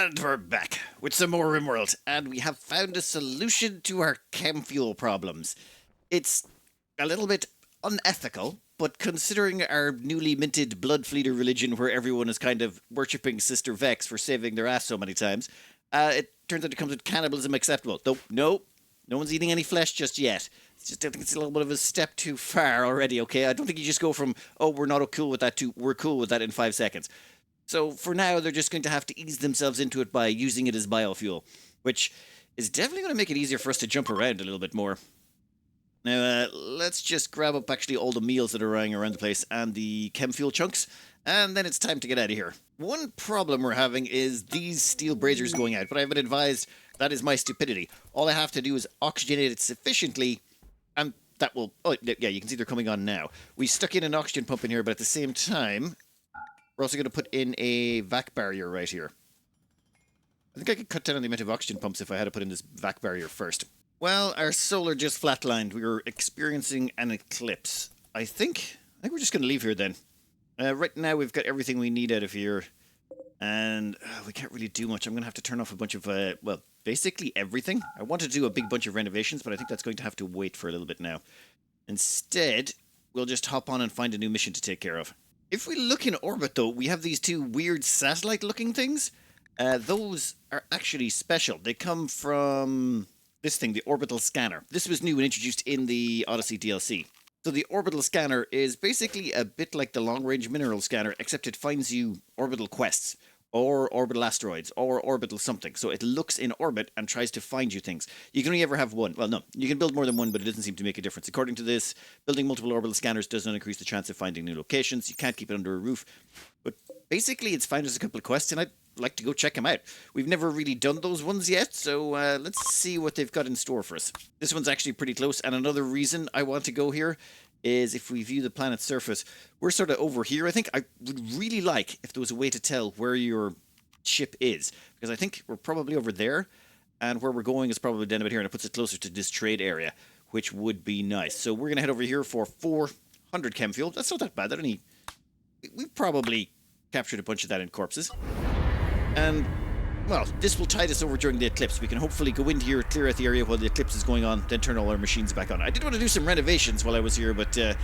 And we're back with some more Rimworld, and we have found a solution to our chem fuel problems. It's a little bit unethical, but considering our newly minted blood fleeter religion where everyone is kind of worshipping Sister Vex for saving their ass so many times, it turns out it comes with cannibalism acceptable. Though, no one's eating any flesh just yet. It's just, I think it's a little bit of a step too far already, okay? I don't think you just go from, oh, we're not cool with that to, we're cool with that in 5 seconds. So for now, they're just going to have to ease themselves into it by using it as biofuel, which is definitely going to make it easier for us to jump around a little bit more. Now, let's just grab up actually all the meals that are lying around the place and the chem fuel chunks, and then it's time to get out of here. One problem we're having is these steel braziers going out, but I've been advised that is my stupidity. All I have to do is oxygenate it sufficiently, and that will... Oh, yeah, you can see they're coming on now. We stuck in an oxygen pump in here, but at the same time... We're also going to put in a vac barrier right here. I think I could cut down on the amount of oxygen pumps if I had to put in this vac barrier first. Well, our solar just flatlined. We were experiencing an eclipse. I think we're just going to leave here then. Right now we've got everything we need out of here. And we can't really do much. I'm going to have to turn off a bunch of, well, basically everything. I wanted to do a big bunch of renovations, but I think that's going to have to wait for a little bit now. Instead, we'll just hop on and find a new mission to take care of. If we look in orbit, though, we have these two weird satellite-looking things. Those are actually special. They come from this thing, the Orbital Scanner. This was new and introduced in the Odyssey DLC. So the Orbital Scanner is basically a bit like the long-range mineral scanner, except it finds you orbital quests, or orbital asteroids, or orbital something. So it looks in orbit and tries to find you things. You can only ever have one. Well, no, you can build more than one, but it doesn't seem to make a difference. According to this, building multiple orbital scanners does not increase the chance of finding new locations. You can't keep it under a roof. But basically, it's found us a couple of quests, and I'd like to go check them out. We've never really done those ones yet, so let's see what they've got in store for us. This one's actually pretty close, and another reason I want to go here is if we view the planet's surface, we're sort of over here. I think I would really like if there was a way to tell where your ship is, because I think we're probably over there, and where we're going is probably down about here, and it puts it closer to this trade area, which would be nice. So we're going to head over here for 400 chem fuel. That's not that bad. We probably captured a bunch of that in corpses. And, well, this will tide us over during the eclipse. We can hopefully go into here, clear out the area while the eclipse is going on, then turn all our machines back on. I did want to do some renovations while I was here, but, yeah,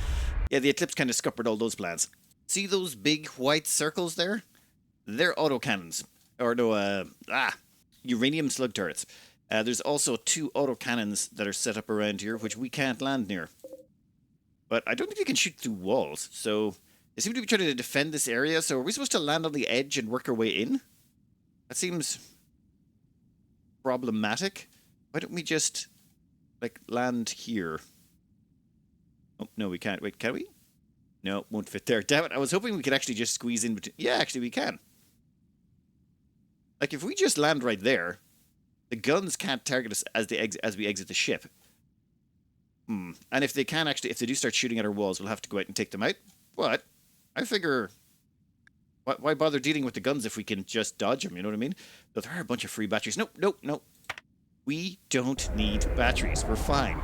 the eclipse kind of scuppered all those plans. See those big white circles there? They're autocannons. Or no, uranium slug turrets. There's also 2 autocannons that are set up around here, which we can't land near. But I don't think we can shoot through walls, so they seem to be trying to defend this area, so are we supposed to land on the edge and work our way in? That seems problematic. Why don't we just, like, land here? Oh, no, we can't. Wait, can we? No, won't fit there. Damn it, I was hoping we could actually just squeeze in between. Yeah, actually, we can. Like, if we just land right there, the guns can't target us as we exit the ship. And if they can actually, if they do start shooting at our walls, we'll have to go out and take them out. But I figure, why bother dealing with the guns if we can just dodge them, you know what I mean? But there are a bunch of free batteries. No. We don't need batteries. We're fine.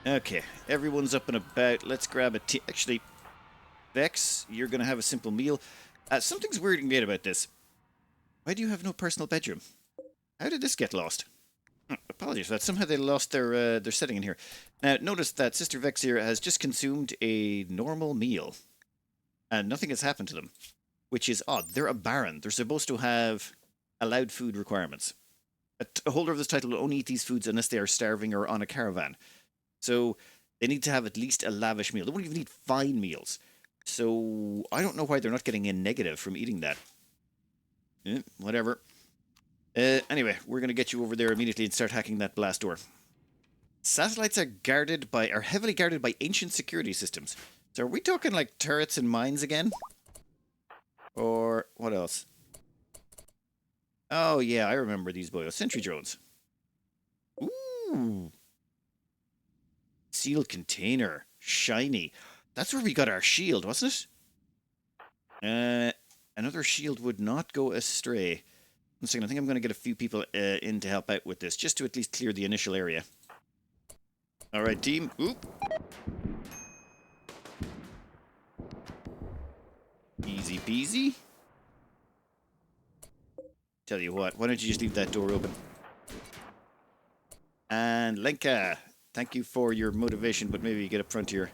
Okay, everyone's up and about. Let's grab a tea. Actually, Vex, you're going to have a simple meal. Something's weirding me out about this. Why do you have no personal bedroom? How did this get lost? Apologies for that. Somehow they lost their setting in here. Now, notice that Sister Vex here has just consumed a normal meal. And nothing has happened to them. Which is odd. They're a baron. They're supposed to have allowed food requirements. A holder of this title will only eat these foods unless they are starving or on a caravan. So they need to have at least a lavish meal. They won't even eat fine meals. So I don't know why they're not getting a negative from eating that. Whatever. Anyway, we're going to get you over there immediately and start hacking that blast door. Satellites are heavily guarded by ancient security systems. So are we talking like turrets and mines again? Or what else? Oh yeah, I remember these boys. Sentry drones. Ooh. Sealed container. Shiny. That's where we got our shield, wasn't it? Another shield would not go astray. One second, I think I'm going to get a few people in to help out with this, just to at least clear the initial area. Alright, team. Oop. Easy peasy. Tell you what, why don't you just leave that door open? And Lenka, thank you for your motivation, but maybe you get up front here.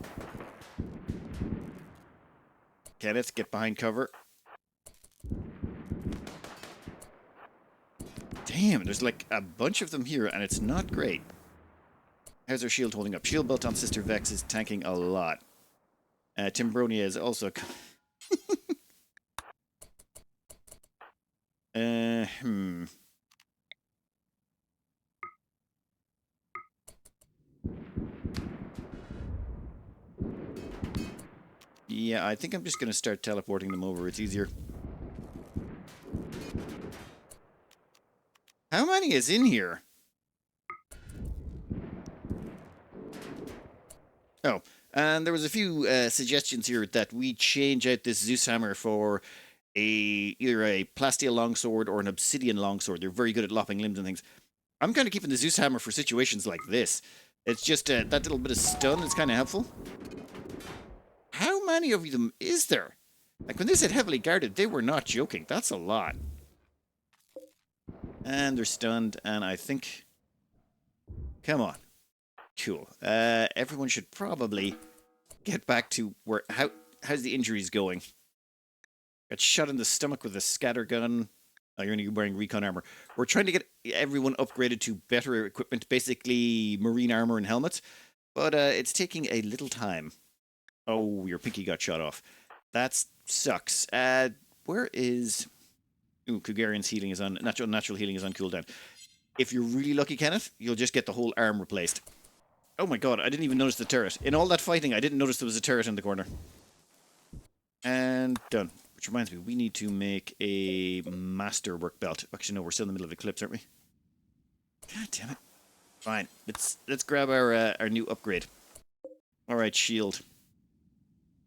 Kenneth, get behind cover. Damn, there's like a bunch of them here, and it's not great. How's our shield holding up? Shield built on Sister Vex is tanking a lot. Timbronia is also... Yeah, I think I'm just going to start teleporting them over. It's easier. How many is in here? Oh, and there was a few suggestions here that we change out this Zeus hammer for either a plasteel longsword or an obsidian longsword. They're very good at lopping limbs and things. I'm kind of keeping the Zeus hammer for situations like this. It's just that little bit of stun is kind of helpful. How many of them is there? Like, when they said heavily guarded, they were not joking. That's a lot. And they're stunned, and I think... Come on. Cool. Everyone should probably get back to where... How's the injuries going? Got shot in the stomach with a scatter gun. Oh, you're only wearing recon armor. We're trying to get everyone upgraded to better equipment, basically marine armor and helmets. But it's taking a little time. Oh, your pinky got shot off. That sucks. Where is... Ooh, Kugarian's healing is on... Natural healing is on cooldown. If you're really lucky, Kenneth, you'll just get the whole arm replaced. Oh my god, I didn't even notice the turret. In all that fighting, I didn't notice there was a turret in the corner. And done. Which reminds me, we need to make a master work belt. Actually, no, we're still in the middle of Eclipse, aren't we? God damn it. Fine. Let's grab our new upgrade. Alright, shield.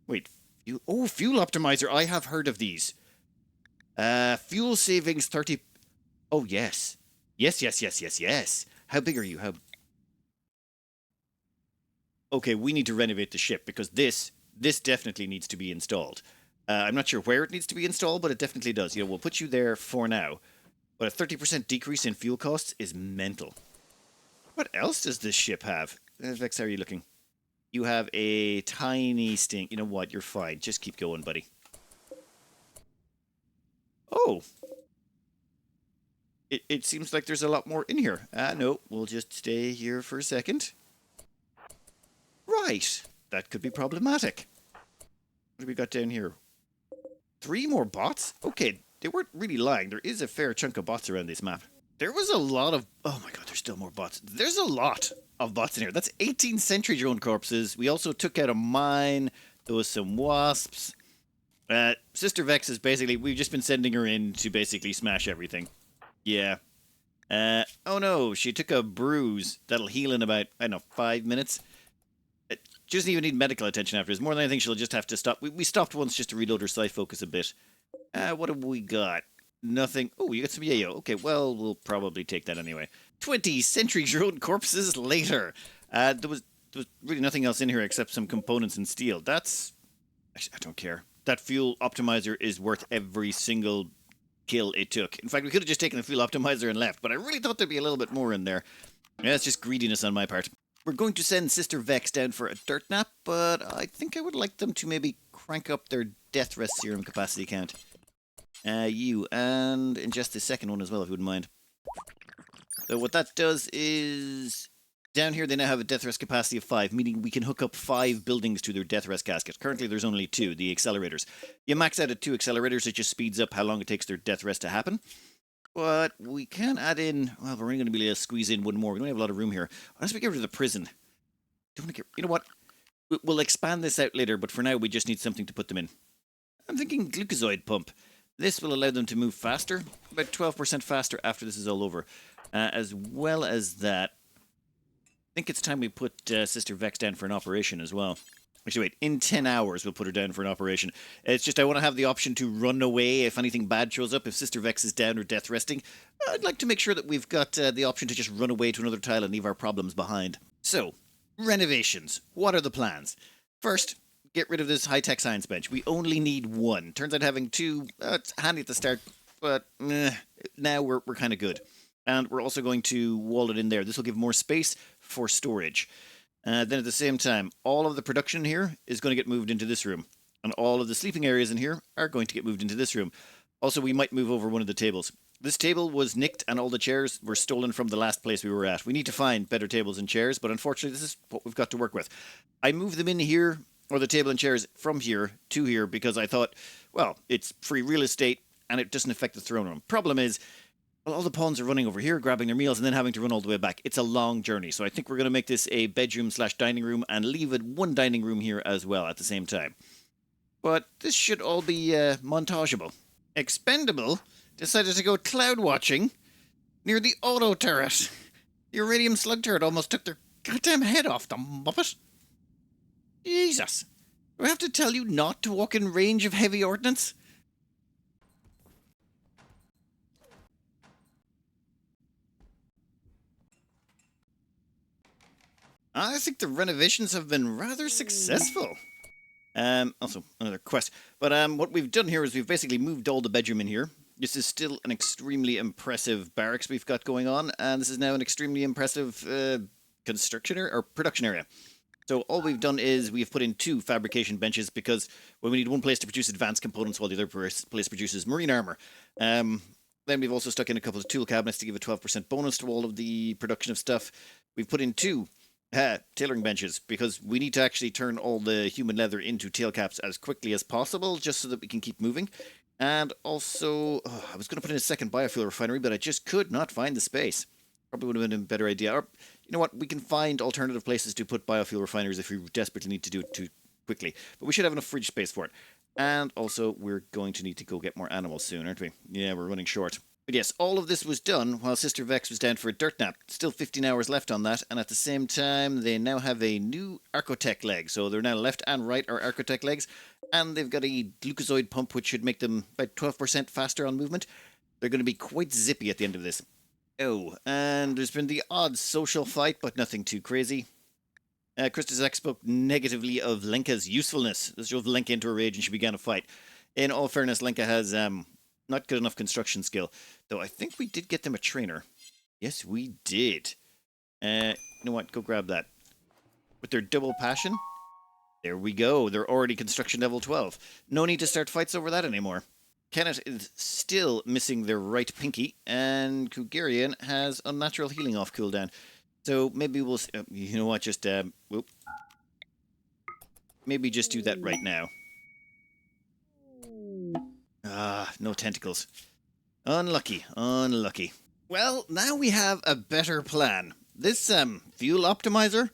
Wait. Fuel optimizer. I have heard of these. Fuel savings 30... Oh, yes. Yes. How big are you? Okay, we need to renovate the ship because this definitely needs to be installed. I'm not sure where it needs to be installed, but it definitely does. We'll put you there for now. But a 30% decrease in fuel costs is mental. What else does this ship have? Vex, how are you looking? You have a tiny stink. You know what? You're fine. Just keep going, buddy. Oh. It seems like there's a lot more in here. No, we'll just stay here for a second. Right. That could be problematic. What have we got down here? 3 more bots? Okay, they weren't really lying. There is a fair chunk of bots around this map. There was a lot of... Oh my god, there's still more bots. There's a lot of bots in here. That's 18 sentry drone corpses. We also took out a mine. There was some wasps. Sister Vex is basically... We've just been sending her in to basically smash everything. Yeah. Oh no, she took a bruise that'll heal in about, I don't know, 5 minutes. She doesn't even need medical attention after this. More than anything, she'll just have to stop. We stopped once just to reload her sight focus a bit. What have we got? Nothing. Oh, you got some yayo. Okay, well, we'll probably take that anyway. 20 sentry drone corpses later. There was really nothing else in here except some components and steel. That's... Actually, I don't care. That fuel optimizer is worth every single kill it took. In fact, we could have just taken the fuel optimizer and left, but I really thought there'd be a little bit more in there. Yeah, it's just greediness on my part. We're going to send Sister Vex down for a dirt nap, but I think I would like them to maybe crank up their death rest serum capacity count. You, and ingest the second one as well, if you wouldn't mind. So what that does is... Down here they now have a death rest capacity of 5, meaning we can hook up 5 buildings to their death rest casket. Currently there's only 2, the accelerators. You max out at 2 accelerators, it just speeds up how long it takes their death rest to happen. But we can add in... Well, we're only going to be able to squeeze in one more. We don't have a lot of room here. Unless we get rid of the prison. Don't want to get... You know what? We'll expand this out later, but for now we just need something to put them in. I'm thinking glucozoid pump. This will allow them to move faster. About 12% faster after this is all over. As well as that... I think it's time we put Sister Vex down for an operation as well. Actually, wait. In 10 hours, we'll put her down for an operation. It's just I want to have the option to run away if anything bad shows up. If Sister Vex is down or death resting, I'd like to make sure that we've got the option to just run away to another tile and leave our problems behind. So, renovations. What are the plans? First, get rid of this high-tech science bench. We only need 1. Turns out having 2, it's handy at the start, but not now we're kind of good. And we're also going to wall it in there. This will give more space for storage. Then at the same time, all of the production here is going to get moved into this room. And all of the sleeping areas in here are going to get moved into this room. Also, we might move over one of the tables. This table was nicked and all the chairs were stolen from the last place we were at. We need to find better tables and chairs, but unfortunately, this is what we've got to work with. I moved them in here, or the table and chairs from here to here, because I thought, well, it's free real estate and it doesn't affect the throne room. Problem is, well, all the pawns are running over here, grabbing their meals, and then having to run all the way back. It's a long journey, so I think we're going to make this a bedroom/dining room and leave it one dining room here as well at the same time. But this should all be montageable. Expendable decided to go cloud watching near the auto turret. The iridium slug turret almost took their goddamn head off, the muppet. Jesus. Do I have to tell you not to walk in range of heavy ordnance? I think the renovations have been rather successful. Also, another quest. But what we've done here is we've basically moved all the bedroom in here. This is still an extremely impressive barracks we've got going on, and this is now an extremely impressive construction area, or production area. So all we've done is we've put in 2 fabrication benches because we need one place to produce advanced components while the other place produces marine armor. Then we've also stuck in a couple of tool cabinets to give a 12% bonus to all of the production of stuff. We've put in 2 tailoring benches because we need to actually turn all the human leather into tail caps as quickly as possible just so that we can keep moving. And also, I was going to put in a second biofuel refinery, but I just could not find the space. Probably would have been a better idea. Or, you know what, we can find alternative places to put biofuel refineries if we desperately need to do it too quickly. But we should have enough fridge space for it. And also, we're going to need to go get more animals soon, aren't we? Yeah, we're running short. But yes, all of this was done while Sister Vex was down for a dirt nap. Still 15 hours left on that, and at the same time, they now have a new Archotech leg. So they're now left and right are Archotech legs, and they've got a glucozoid pump which should make them about 12% faster on movement. They're going to be quite zippy at the end of this. Oh, and there's been the odd social fight, but nothing too crazy. Christazak spoke negatively of Lenka's usefulness. This drove Lenka into a rage and she began a fight. In all fairness, Lenka has not good enough construction skill, though I think we did get them a trainer. Yes, we did. You know what? Go grab that. With their double passion, there we go. They're already construction level 12. No need to start fights over that anymore. Kenneth is still missing their right pinky, and Kugarian has unnatural healing off cooldown. So maybe we'll... you know what? Just... whoop. Maybe just do that right now. Ah, no tentacles. Unlucky, unlucky. Well, now we have a better plan. This fuel optimizer,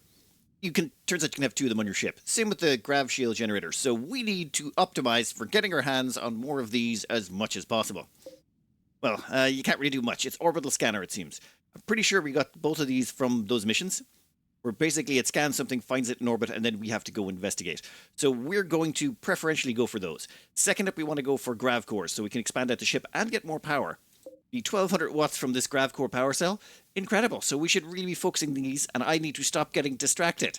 turns out you can have 2 of them on your ship. Same with the Grav shield generator. So we need to optimize for getting our hands on more of these as much as possible. Well, you can't really do much. It's orbital scanner, it seems. I'm pretty sure we got both of these from those missions, where basically it scans something, finds it in orbit, and then we have to go investigate. So we're going to preferentially go for those. Second up, we want to go for gravcores, so we can expand out the ship and get more power. The 1200 watts from this gravcore power cell, incredible. So we should really be focusing these, and I need to stop getting distracted.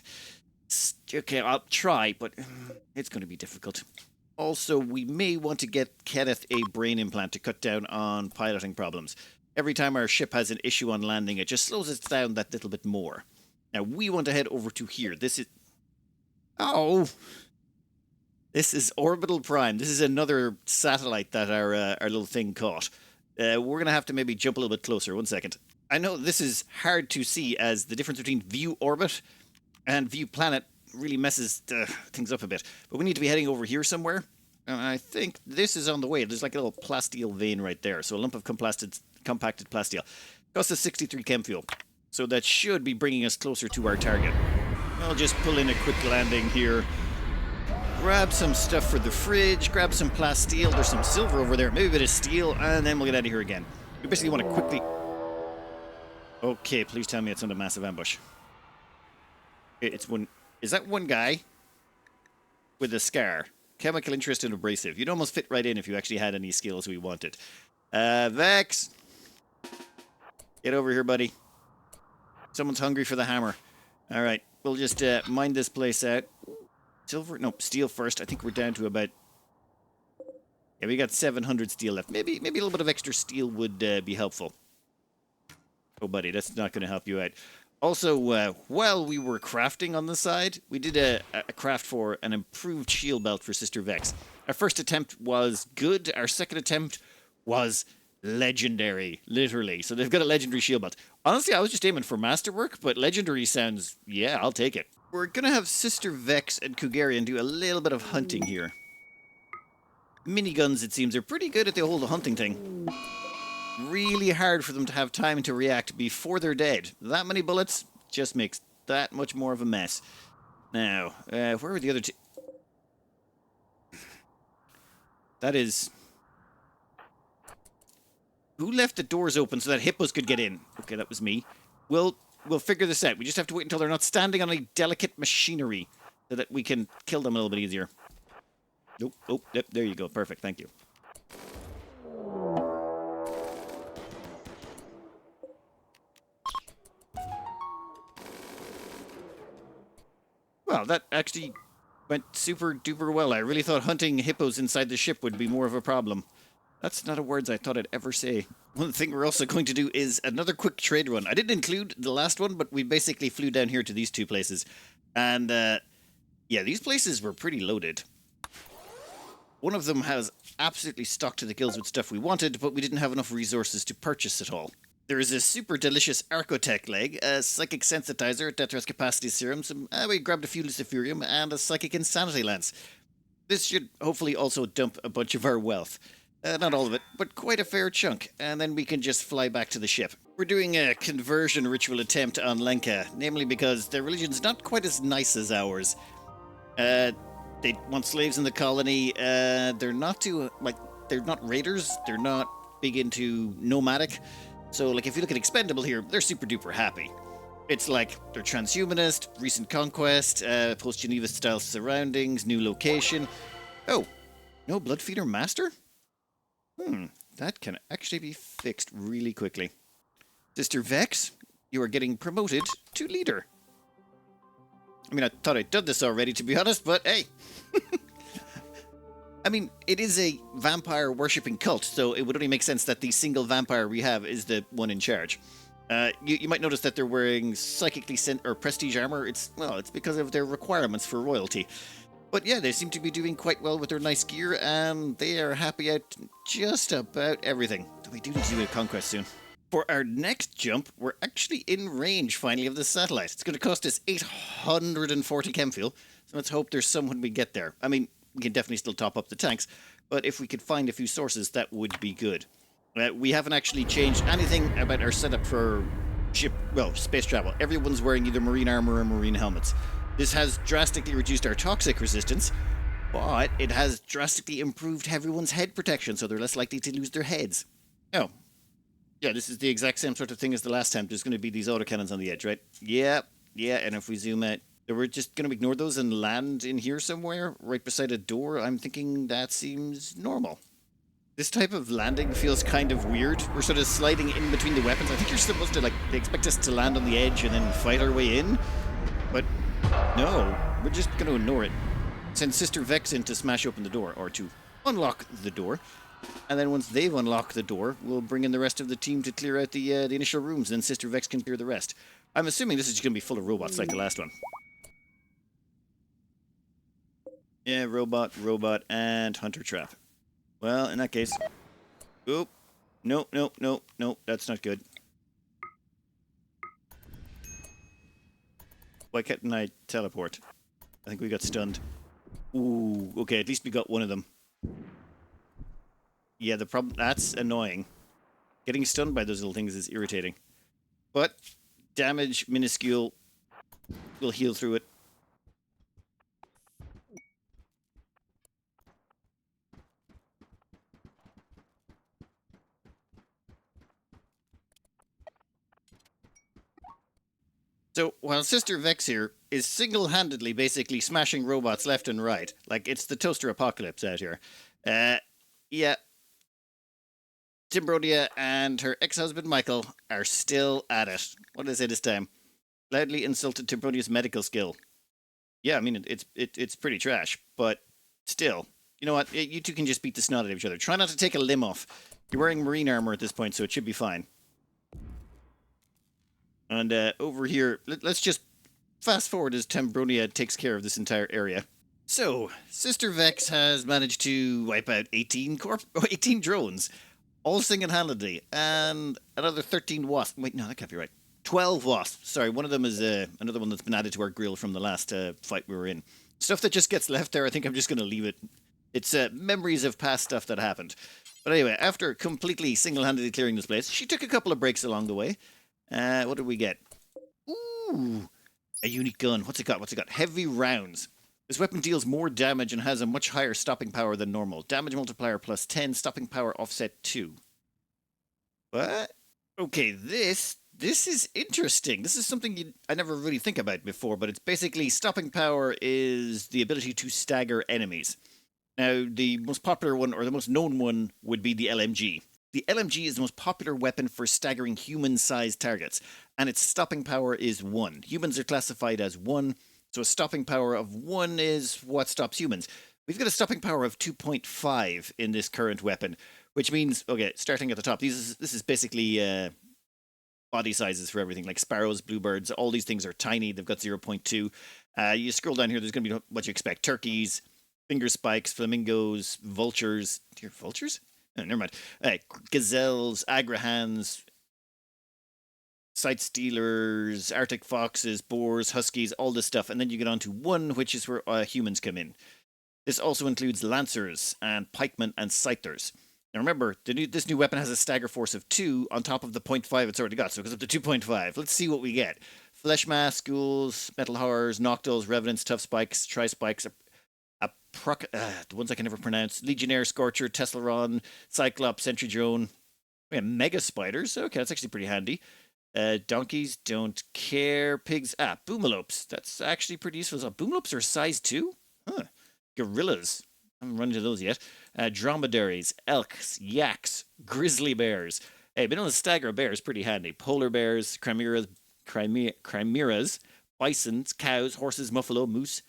Okay, I'll try, but it's going to be difficult. Also, we may want to get Kenneth a brain implant to cut down on piloting problems. Every time our ship has an issue on landing, it just slows us down that little bit more. Now, we want to head over to here. This is... Oh! This is Orbital Prime. This is another satellite that our little thing caught. We're going to have to maybe jump a little bit closer. 1 second. I know this is hard to see as the difference between view orbit and view planet really messes things up a bit. But we need to be heading over here somewhere. And I think this is on the way. There's like a little plasteel vein right there. So a lump of compacted plasteel. Costs us 63 chem fuel. So that should be bringing us closer to our target. I'll just pull in a quick landing here. Grab some stuff for the fridge. Grab some plasteel. There's some silver over there. Maybe a bit of steel. And then we'll get out of here again. We basically want to quickly... Okay, please tell me it's not a massive ambush. It's one... Is that one guy? With a scar. Chemical interest and abrasive. You'd almost fit right in if you actually had any skills we wanted. Vex! Get over here, buddy. Someone's hungry for the hammer. Alright, we'll just mine this place out. Silver? No, steel first. I think we're down to about... Yeah, we got 700 steel left. Maybe a little bit of extra steel would be helpful. Oh, buddy, that's not going to help you out. Also, while we were crafting on the side, we did a craft for an improved shield belt for Sister Vex. Our first attempt was good. Our second attempt was legendary, literally. So they've got a legendary shield belt. Honestly, I was just aiming for masterwork, but legendary sounds, yeah, I'll take it. We're going to have Sister Vex and Kugarian do a little bit of hunting here. Miniguns, it seems, are pretty good at the whole hunting thing. Really hard for them to have time to react before they're dead. That many bullets just makes that much more of a mess. Now, where are the other two? That is... Who left the doors open so that hippos could get in? Okay, that was me. We'll figure this out. We just have to wait until they're not standing on any delicate machinery so that we can kill them a little bit easier. Nope. Oh, yep, there you go. Perfect. Thank you. Well, that actually went super duper well. I really thought hunting hippos inside the ship would be more of a problem. That's not a words I thought I'd ever say. One thing we're also going to do is another quick trade run. I didn't include the last one, but we basically flew down here to these two places. And, yeah, these places were pretty loaded. One of them has absolutely stocked to the gills with stuff we wanted, but we didn't have enough resources to purchase it all. There is a super delicious Archotech leg, a Psychic Sensitizer, Tetris Capacity Serum, we grabbed a few Luciferium, and a Psychic Insanity Lance. This should hopefully also dump a bunch of our wealth. Not all of it, but quite a fair chunk, and then we can just fly back to the ship. We're doing a conversion ritual attempt on Lenka, namely because their religion's not quite as nice as ours. They want slaves in the colony. They're not too, they're not raiders. They're not big into nomadic. So, if you look at Expendable here, they're super duper happy. It's like, they're transhumanist, recent conquest, post-Geneva style surroundings, new location. Oh, no Bloodfeeder Master? That can actually be fixed really quickly. Sister Vex, you are getting promoted to leader. I mean, I thought I'd done this already, to be honest, but hey. I mean, it is a vampire worshipping cult, so it would only make sense that the single vampire we have is the one in charge. You might notice that they're wearing psychically sent or prestige armor. It's because of their requirements for royalty. But yeah, they seem to be doing quite well with their nice gear, and they are happy out just about everything. We do need to do a conquest soon. For our next jump, we're actually in range, finally, of the satellite. It's going to cost us 840 chem fuel, so let's hope there's some when we get there. I mean, we can definitely still top up the tanks, but if we could find a few sources, that would be good. We haven't actually changed anything about our setup for space travel. Everyone's wearing either marine armor or marine helmets. This has drastically reduced our toxic resistance, but it has drastically improved everyone's head protection, so they're less likely to lose their heads. Oh. Yeah, this is the exact same sort of thing as the last time. There's going to be these autocannons on the edge, right? Yeah, and if we zoom out, we're just going to ignore those and land in here somewhere, right beside a door. I'm thinking that seems normal. This type of landing feels kind of weird. We're sort of sliding in between the weapons. I think you're supposed to, they expect us to land on the edge and then fight our way in. But no, we're just going to ignore it. Send Sister Vex in to smash open the door, or to unlock the door. And then once they've unlocked the door, we'll bring in the rest of the team to clear out the initial rooms, and Sister Vex can clear the rest. I'm assuming this is going to be full of robots like the last one. Yeah, robot, and hunter trap. Well, in that case... Oop. Nope, that's not good. Why couldn't I teleport? I think we got stunned. Ooh, okay, at least we got one of them. Yeah, the problem... That's annoying. Getting stunned by those little things is irritating. But, damage, minuscule. We'll heal through it. So, while Sister Vex here is single-handedly basically smashing robots left and right, like it's the toaster apocalypse out here, yeah, Timbrodia and her ex-husband Michael are still at it. What did I say this time? Loudly insulted Timbrodia's medical skill. Yeah, I mean, it's pretty trash, but still, You know what? You two can just beat the snot out of each other. Try not to take a limb off. You're wearing marine armor at this point, so it should be fine. And over here, let's just fast forward as Tambronia takes care of this entire area. So, Sister Vex has managed to wipe out 18 drones, all single-handedly, and another 13 wasps. Wait, no, that can't be right. 12 wasps. Sorry, one of them is another one that's been added to our grill from the last fight we were in. Stuff that just gets left there, I think I'm just going to leave it. It's memories of past stuff that happened. But anyway, after completely single-handedly clearing this place, she took a couple of breaks along the way. What did we get? Ooh, a unique gun. What's it got? Heavy rounds. This weapon deals more damage and has a much higher stopping power than normal. Damage multiplier plus 10, stopping power offset 2. What? Okay, this is interesting. This is something I never really think about before, but it's basically stopping power is the ability to stagger enemies. Now, the most popular one, or the most known one, would be the LMG. The LMG is the most popular weapon for staggering human-sized targets, and its stopping power is 1. Humans are classified as 1, so a stopping power of 1 is what stops humans. We've got a stopping power of 2.5 in this current weapon, which means, okay, starting at the top, this is basically body sizes for everything, like sparrows, bluebirds, all these things are tiny, they've got 0.2. You scroll down here, there's going to be what you expect: turkeys, finger spikes, flamingos, vultures. Dear, vultures? Oh, never mind. Gazelles, agrahans, sight stealers, arctic foxes, boars, huskies, all this stuff. And then you get on to 1, which is where humans come in. This also includes lancers and pikemen and scythers. Now remember, this new weapon has a stagger force of 2 on top of the 0.5 it's already got, so it goes up to 2.5. Let's see what we get. Flesh mask, ghouls, metal horrors, noctils, revenants, tough spikes, tri-spikes, the ones I can never pronounce: Legionnaire, Scorcher, Teslaron, Cyclops, Sentry Drone. We have mega spiders. Okay, that's actually pretty handy. Donkeys, don't care. Pigs, boomalopes. That's actually pretty useful. So boomalopes are size 2? Huh. Gorillas. I haven't run into those yet. Dromedaries, elks, yaks, grizzly bears. Hey, being able to stagger a bear is pretty handy. Polar bears, chimeras, bisons, cows, horses, buffalo, moose,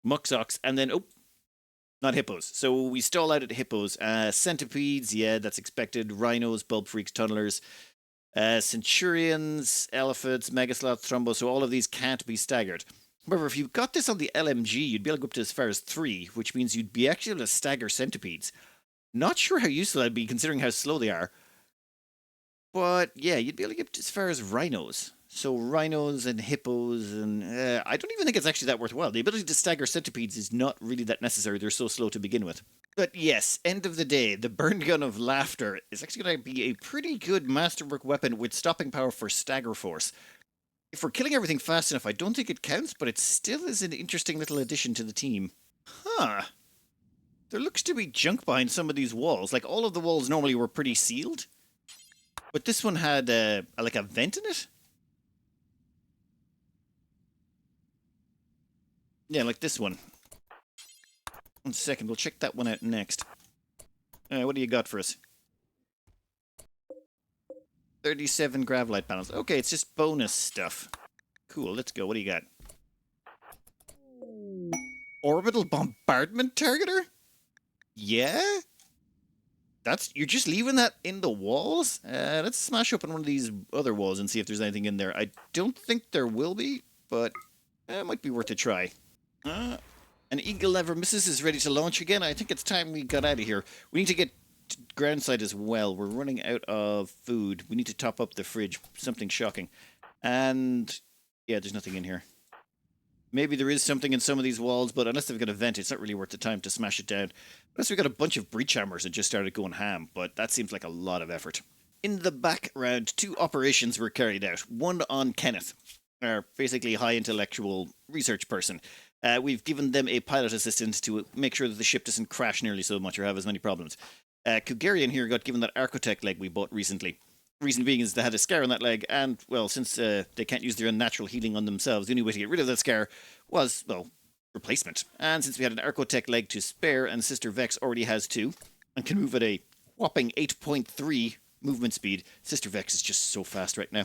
muxox, and then, not hippos. So we stall out at hippos. Centipedes, yeah, that's expected. Rhinos, bulb freaks, tunnelers. Centurions, elephants, megasloths, thrombos. So all of these can't be staggered. However, if you got this on the LMG, you'd be able to go up to as far as 3, which means you'd be actually able to stagger centipedes. Not sure how useful that'd be, considering how slow they are. But yeah, you'd be able to get as far as rhinos. So rhinos and hippos, and I don't even think it's actually that worthwhile. The ability to stagger centipedes is not really that necessary. They're so slow to begin with. But yes, end of the day, the burn gun of laughter is actually going to be a pretty good masterwork weapon with stopping power for stagger force. If we're killing everything fast enough, I don't think it counts, but it still is an interesting little addition to the team. Huh. There looks to be junk behind some of these walls. Like, all of the walls normally were pretty sealed, but this one had like a vent in it. Yeah, like this one. 1 second, we'll check that one out next. What do you got for us? 37 Gravlight panels. Okay, it's just bonus stuff. Cool, let's go. What do you got? Orbital bombardment targeter? Yeah? You're just leaving that in the walls? Let's smash open one of these other walls and see if there's anything in there. I don't think there will be, but it might be worth a try. An eagle never misses is ready to launch again. I think it's time we got out of here. We need to get groundside as well. We're running out of food. We need to top up the fridge. Something shocking. And yeah, there's nothing in here. Maybe there is something in some of these walls, but unless they've got a vent, it's not really worth the time to smash it down. Unless we've got a bunch of breach hammers and just started going ham, but that seems like a lot of effort. In the background, 2 operations were carried out. One on Kenneth, our basically high intellectual research person. We've given them a pilot assistant to make sure that the ship doesn't crash nearly so much or have as many problems. Kugarian here got given that Architect leg we bought recently. Reason being is they had a scar on that leg, and, well, since they can't use their unnatural healing on themselves, the only way to get rid of that scar was, well, replacement. And since we had an Architect leg to spare, and Sister Vex already has 2, and can move at a whopping 8.3 movement speed, Sister Vex is just so fast right now.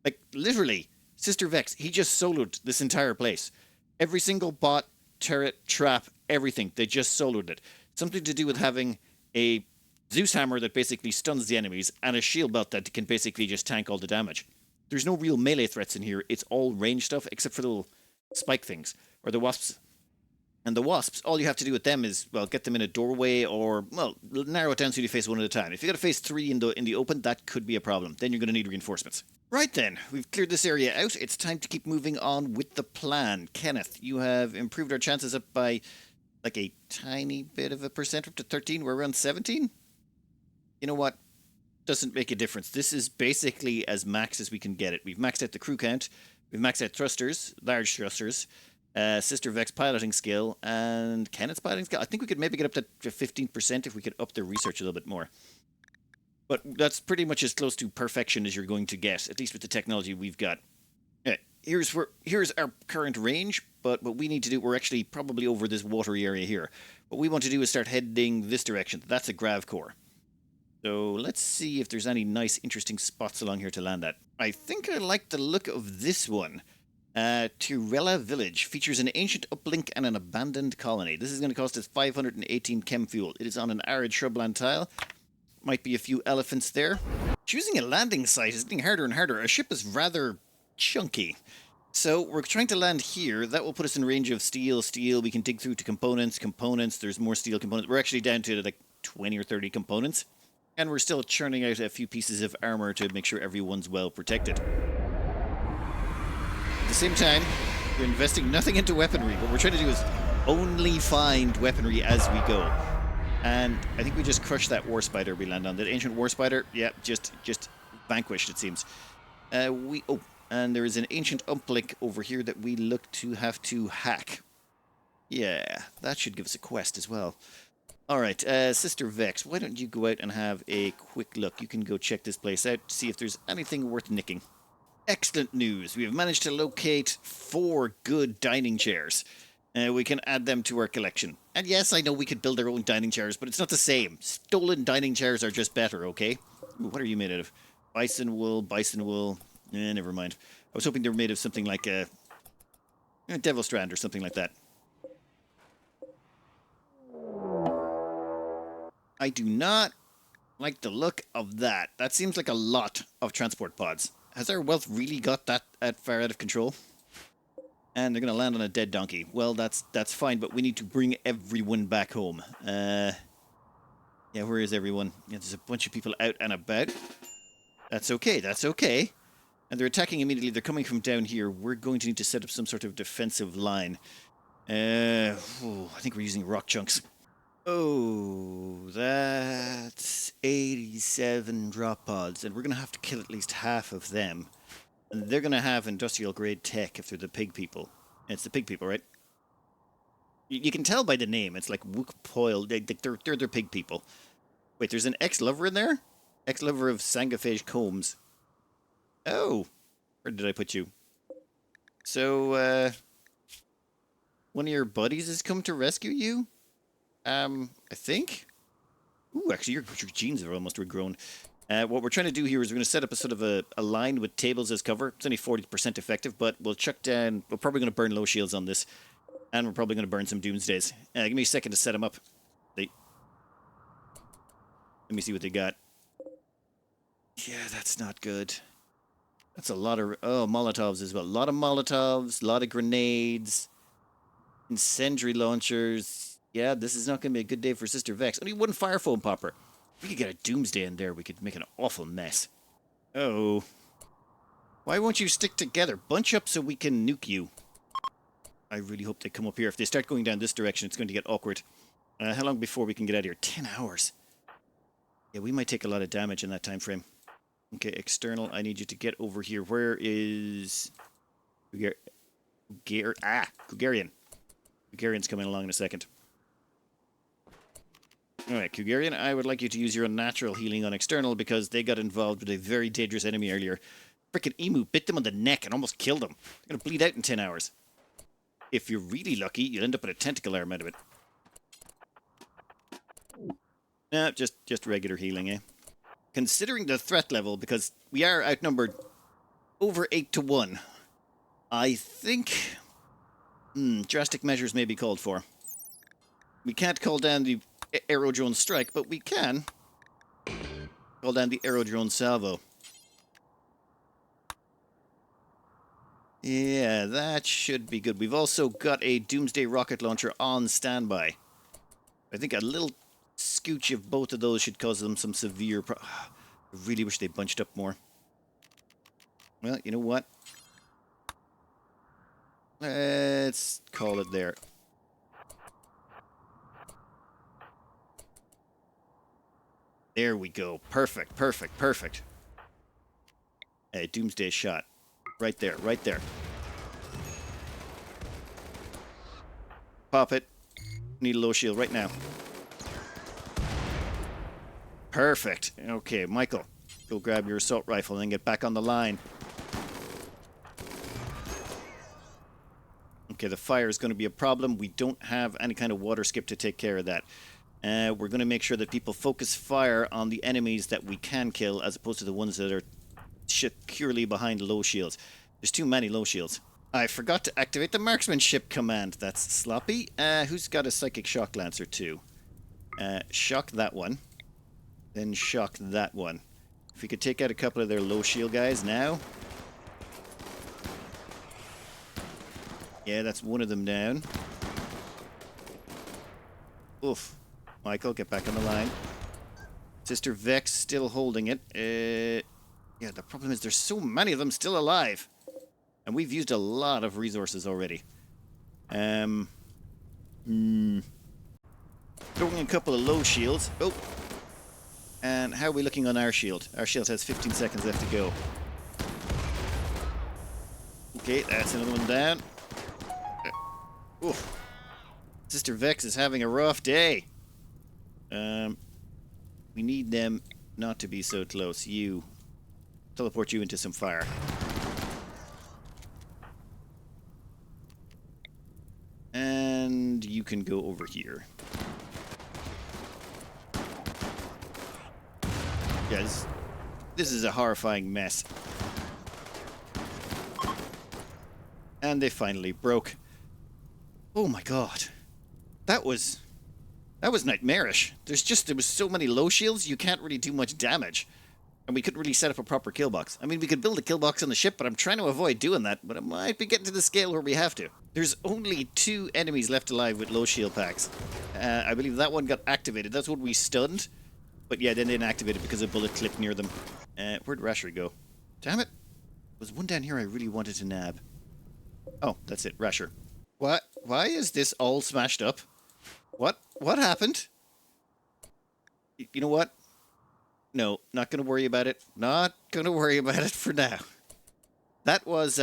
Like, literally, Sister Vex, he just soloed this entire place. Every single bot, turret, trap, everything, they just soloed it. Something to do with having a Zeus hammer that basically stuns the enemies and a shield belt that can basically just tank all the damage. There's no real melee threats in here. It's all range stuff except for the little spike things or the wasps. And the wasps, all you have to do with them is, well, get them in a doorway or, well, narrow it down so you face one at a time. If you got to face 3 in the open, that could be a problem. Then you're going to need reinforcements. Right then, we've cleared this area out. It's time to keep moving on with the plan. Kenneth, you have improved our chances up by like a tiny bit of a percent, up to 13. We're around 17. You know what? Doesn't make a difference. This is basically as max as we can get it. We've maxed out the crew count. We've maxed out thrusters, large thrusters. Sister Vex piloting skill, and Kenneth's piloting skill. I think we could maybe get up to 15% if we could up the research a little bit more. But that's pretty much as close to perfection as you're going to get, at least with the technology we've got. Here's our current range, but what we need to do, we're actually probably over this watery area here. What we want to do is start heading this direction. That's a grav core. So let's see if there's any nice, interesting spots along here to land at. I think I like the look of this one. Tirella Village features an ancient uplink and an abandoned colony. This is going to cost us 518 chem fuel. It is on an arid shrubland tile. Might be a few elephants there. Choosing a landing site is getting harder and harder. Our ship is rather chunky. So we're trying to land here. That will put us in range of steel. We can dig through to components. There's more steel components. We're actually down to like 20 or 30 components. And we're still churning out a few pieces of armor to make sure everyone's well protected. At the same time, we're investing nothing into weaponry. What we're trying to do is only find weaponry as we go. And I think we just crushed that war spider we land on. That ancient war spider, yeah, just vanquished, it seems. And there is an ancient uplink over here that we look to have to hack. Yeah, that should give us a quest as well. Alright, Sister Vex, why don't you go out and have a quick look? You can go check this place out, see if there's anything worth nicking. Excellent news. We have managed to locate 4 good dining chairs. We can add them to our collection. And yes, I know we could build our own dining chairs, but it's not the same. Stolen dining chairs are just better, okay? Ooh, what are you made out of? Bison wool. Never mind. I was hoping they were made of something like a devil strand or something like that. I do not like the look of that. That seems like a lot of transport pods. Has our wealth really got that far out of control? And they're going to land on a dead donkey. Well, that's fine, but we need to bring everyone back home. Yeah, where is everyone? Yeah, there's a bunch of people out and about. That's okay. And they're attacking immediately. They're coming from down here. We're going to need to set up some sort of defensive line. I think we're using rock chunks. Oh, that's 87 drop pods, and we're going to have to kill at least half of them. And they're going to have industrial grade tech if they're the pig people. It's the pig people, right? You can tell by the name. It's like Wook Poil. They're pig people. Wait, there's an ex-lover in there? Ex-lover of Sangaphage Combs. Oh, where did I put you? So, one of your buddies has come to rescue you? I think? Ooh, actually, your genes are almost regrown. What we're trying to do here is we're going to set up a sort of a line with tables as cover. It's only 40% effective, but we'll chuck down... We're probably going to burn low shields on this. And we're probably going to burn some Doomsdays. Give me a second to set them up. Let me see what they got. Yeah, that's not good. That's a lot of... Oh, Molotovs as well. A lot of Molotovs, a lot of grenades, incendiary launchers... Yeah, this is not going to be a good day for Sister Vex. Only one fire foam popper. We could get a Doomsday in there. We could make an awful mess. Oh. Why won't you stick together? Bunch up so we can nuke you. I really hope they come up here. If they start going down this direction, it's going to get awkward. How long before we can get out of here? 10 hours. Yeah, we might take a lot of damage in that time frame. Okay, external. I need you to get over here. Where is... Kugarian. Kugarian's coming along in a second. Alright, Kugarian, I would like you to use your unnatural healing on external because they got involved with a very dangerous enemy earlier. Frickin' emu bit them on the neck and almost killed them. They're gonna bleed out in 10 hours. If you're really lucky, you'll end up with a tentacle arm out of it. Nah, just regular healing, eh? Considering the threat level, because we are outnumbered over 8 to 1, I think... drastic measures may be called for. We can't call down the aerodrone strike, but we can call down the aerodrone salvo. Yeah, that should be good. We've also got a Doomsday rocket launcher on standby. I think a little scooch of both of those should cause them some severe I really wish they bunched up more. Well, you know what? Let's call it there. There we go. Perfect, perfect, perfect. Hey, Doomsday shot. Right there, right there. Pop it. Need a low shield right now. Perfect. Okay, Michael, go grab your assault rifle and then get back on the line. Okay, the fire is going to be a problem. We don't have any kind of water skip to take care of that. We're going to make sure that people focus fire on the enemies that we can kill as opposed to the ones that are securely behind low shields. There's too many low shields. I forgot to activate the marksmanship command. That's sloppy. Who's got a psychic shock lancer too? Shock that one. Then shock that one. If we could take out a couple of their low shield guys now. Yeah, that's one of them down. Oof. Michael, get back on the line. Sister Vex still holding it. Yeah, the problem is there's so many of them still alive. And we've used a lot of resources already. Throwing a couple of low shields. Oh. And how are we looking on our shield? Our shield has 15 seconds left to go. Okay, that's another one down. Oof. Sister Vex is having a rough day. We need them not to be so close. You. Teleport you into some fire. And you can go over here. Yeah, this is a horrifying mess. And they finally broke. Oh my god. That was nightmarish. There was so many low shields, you can't really do much damage. And we couldn't really set up a proper kill box. I mean, we could build a kill box on the ship, but I'm trying to avoid doing that. But it might be getting to the scale where we have to. There's only 2 enemies left alive with low shield packs. I believe that one got activated. That's what we stunned. But yeah, then they didn't activate it because a bullet clipped near them. Where'd Rasher go? Damn it. There's one down here I really wanted to nab. Oh, that's it. Rasher. What? Why is this all smashed up? What happened? You know what? No, not going to worry about it. Not going to worry about it for now. That was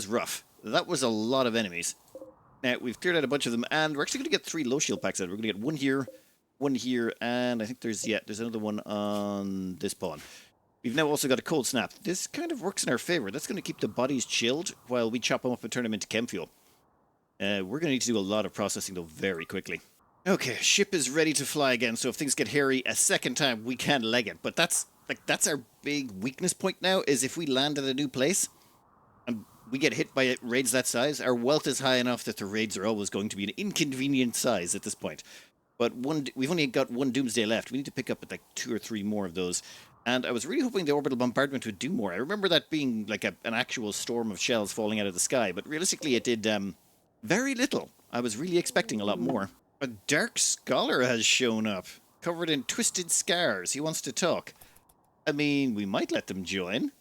rough. That was a lot of enemies. Now, we've cleared out a bunch of them, and we're actually going to get 3 low shield packs out. We're going to get one here, and I think there's another one on this pawn. We've now also got a cold snap. This kind of works in our favor. That's going to keep the bodies chilled while we chop them up and turn them into chem fuel. We're going to need to do a lot of processing, though, very quickly. Okay, ship is ready to fly again, so if things get hairy a second time, we can leg it. But that's our big weakness point now, is if we land at a new place, and we get hit by raids that size, our wealth is high enough that the raids are always going to be an inconvenient size at this point. But we've only got 1 Doomsday left. We need to pick up 2 or 3 more of those. And I was really hoping the orbital bombardment would do more. I remember that being like an actual storm of shells falling out of the sky, but realistically it did very little. I was really expecting a lot more. A Dark Scholar has shown up, covered in twisted scars. He wants to talk. I mean, we might let them join.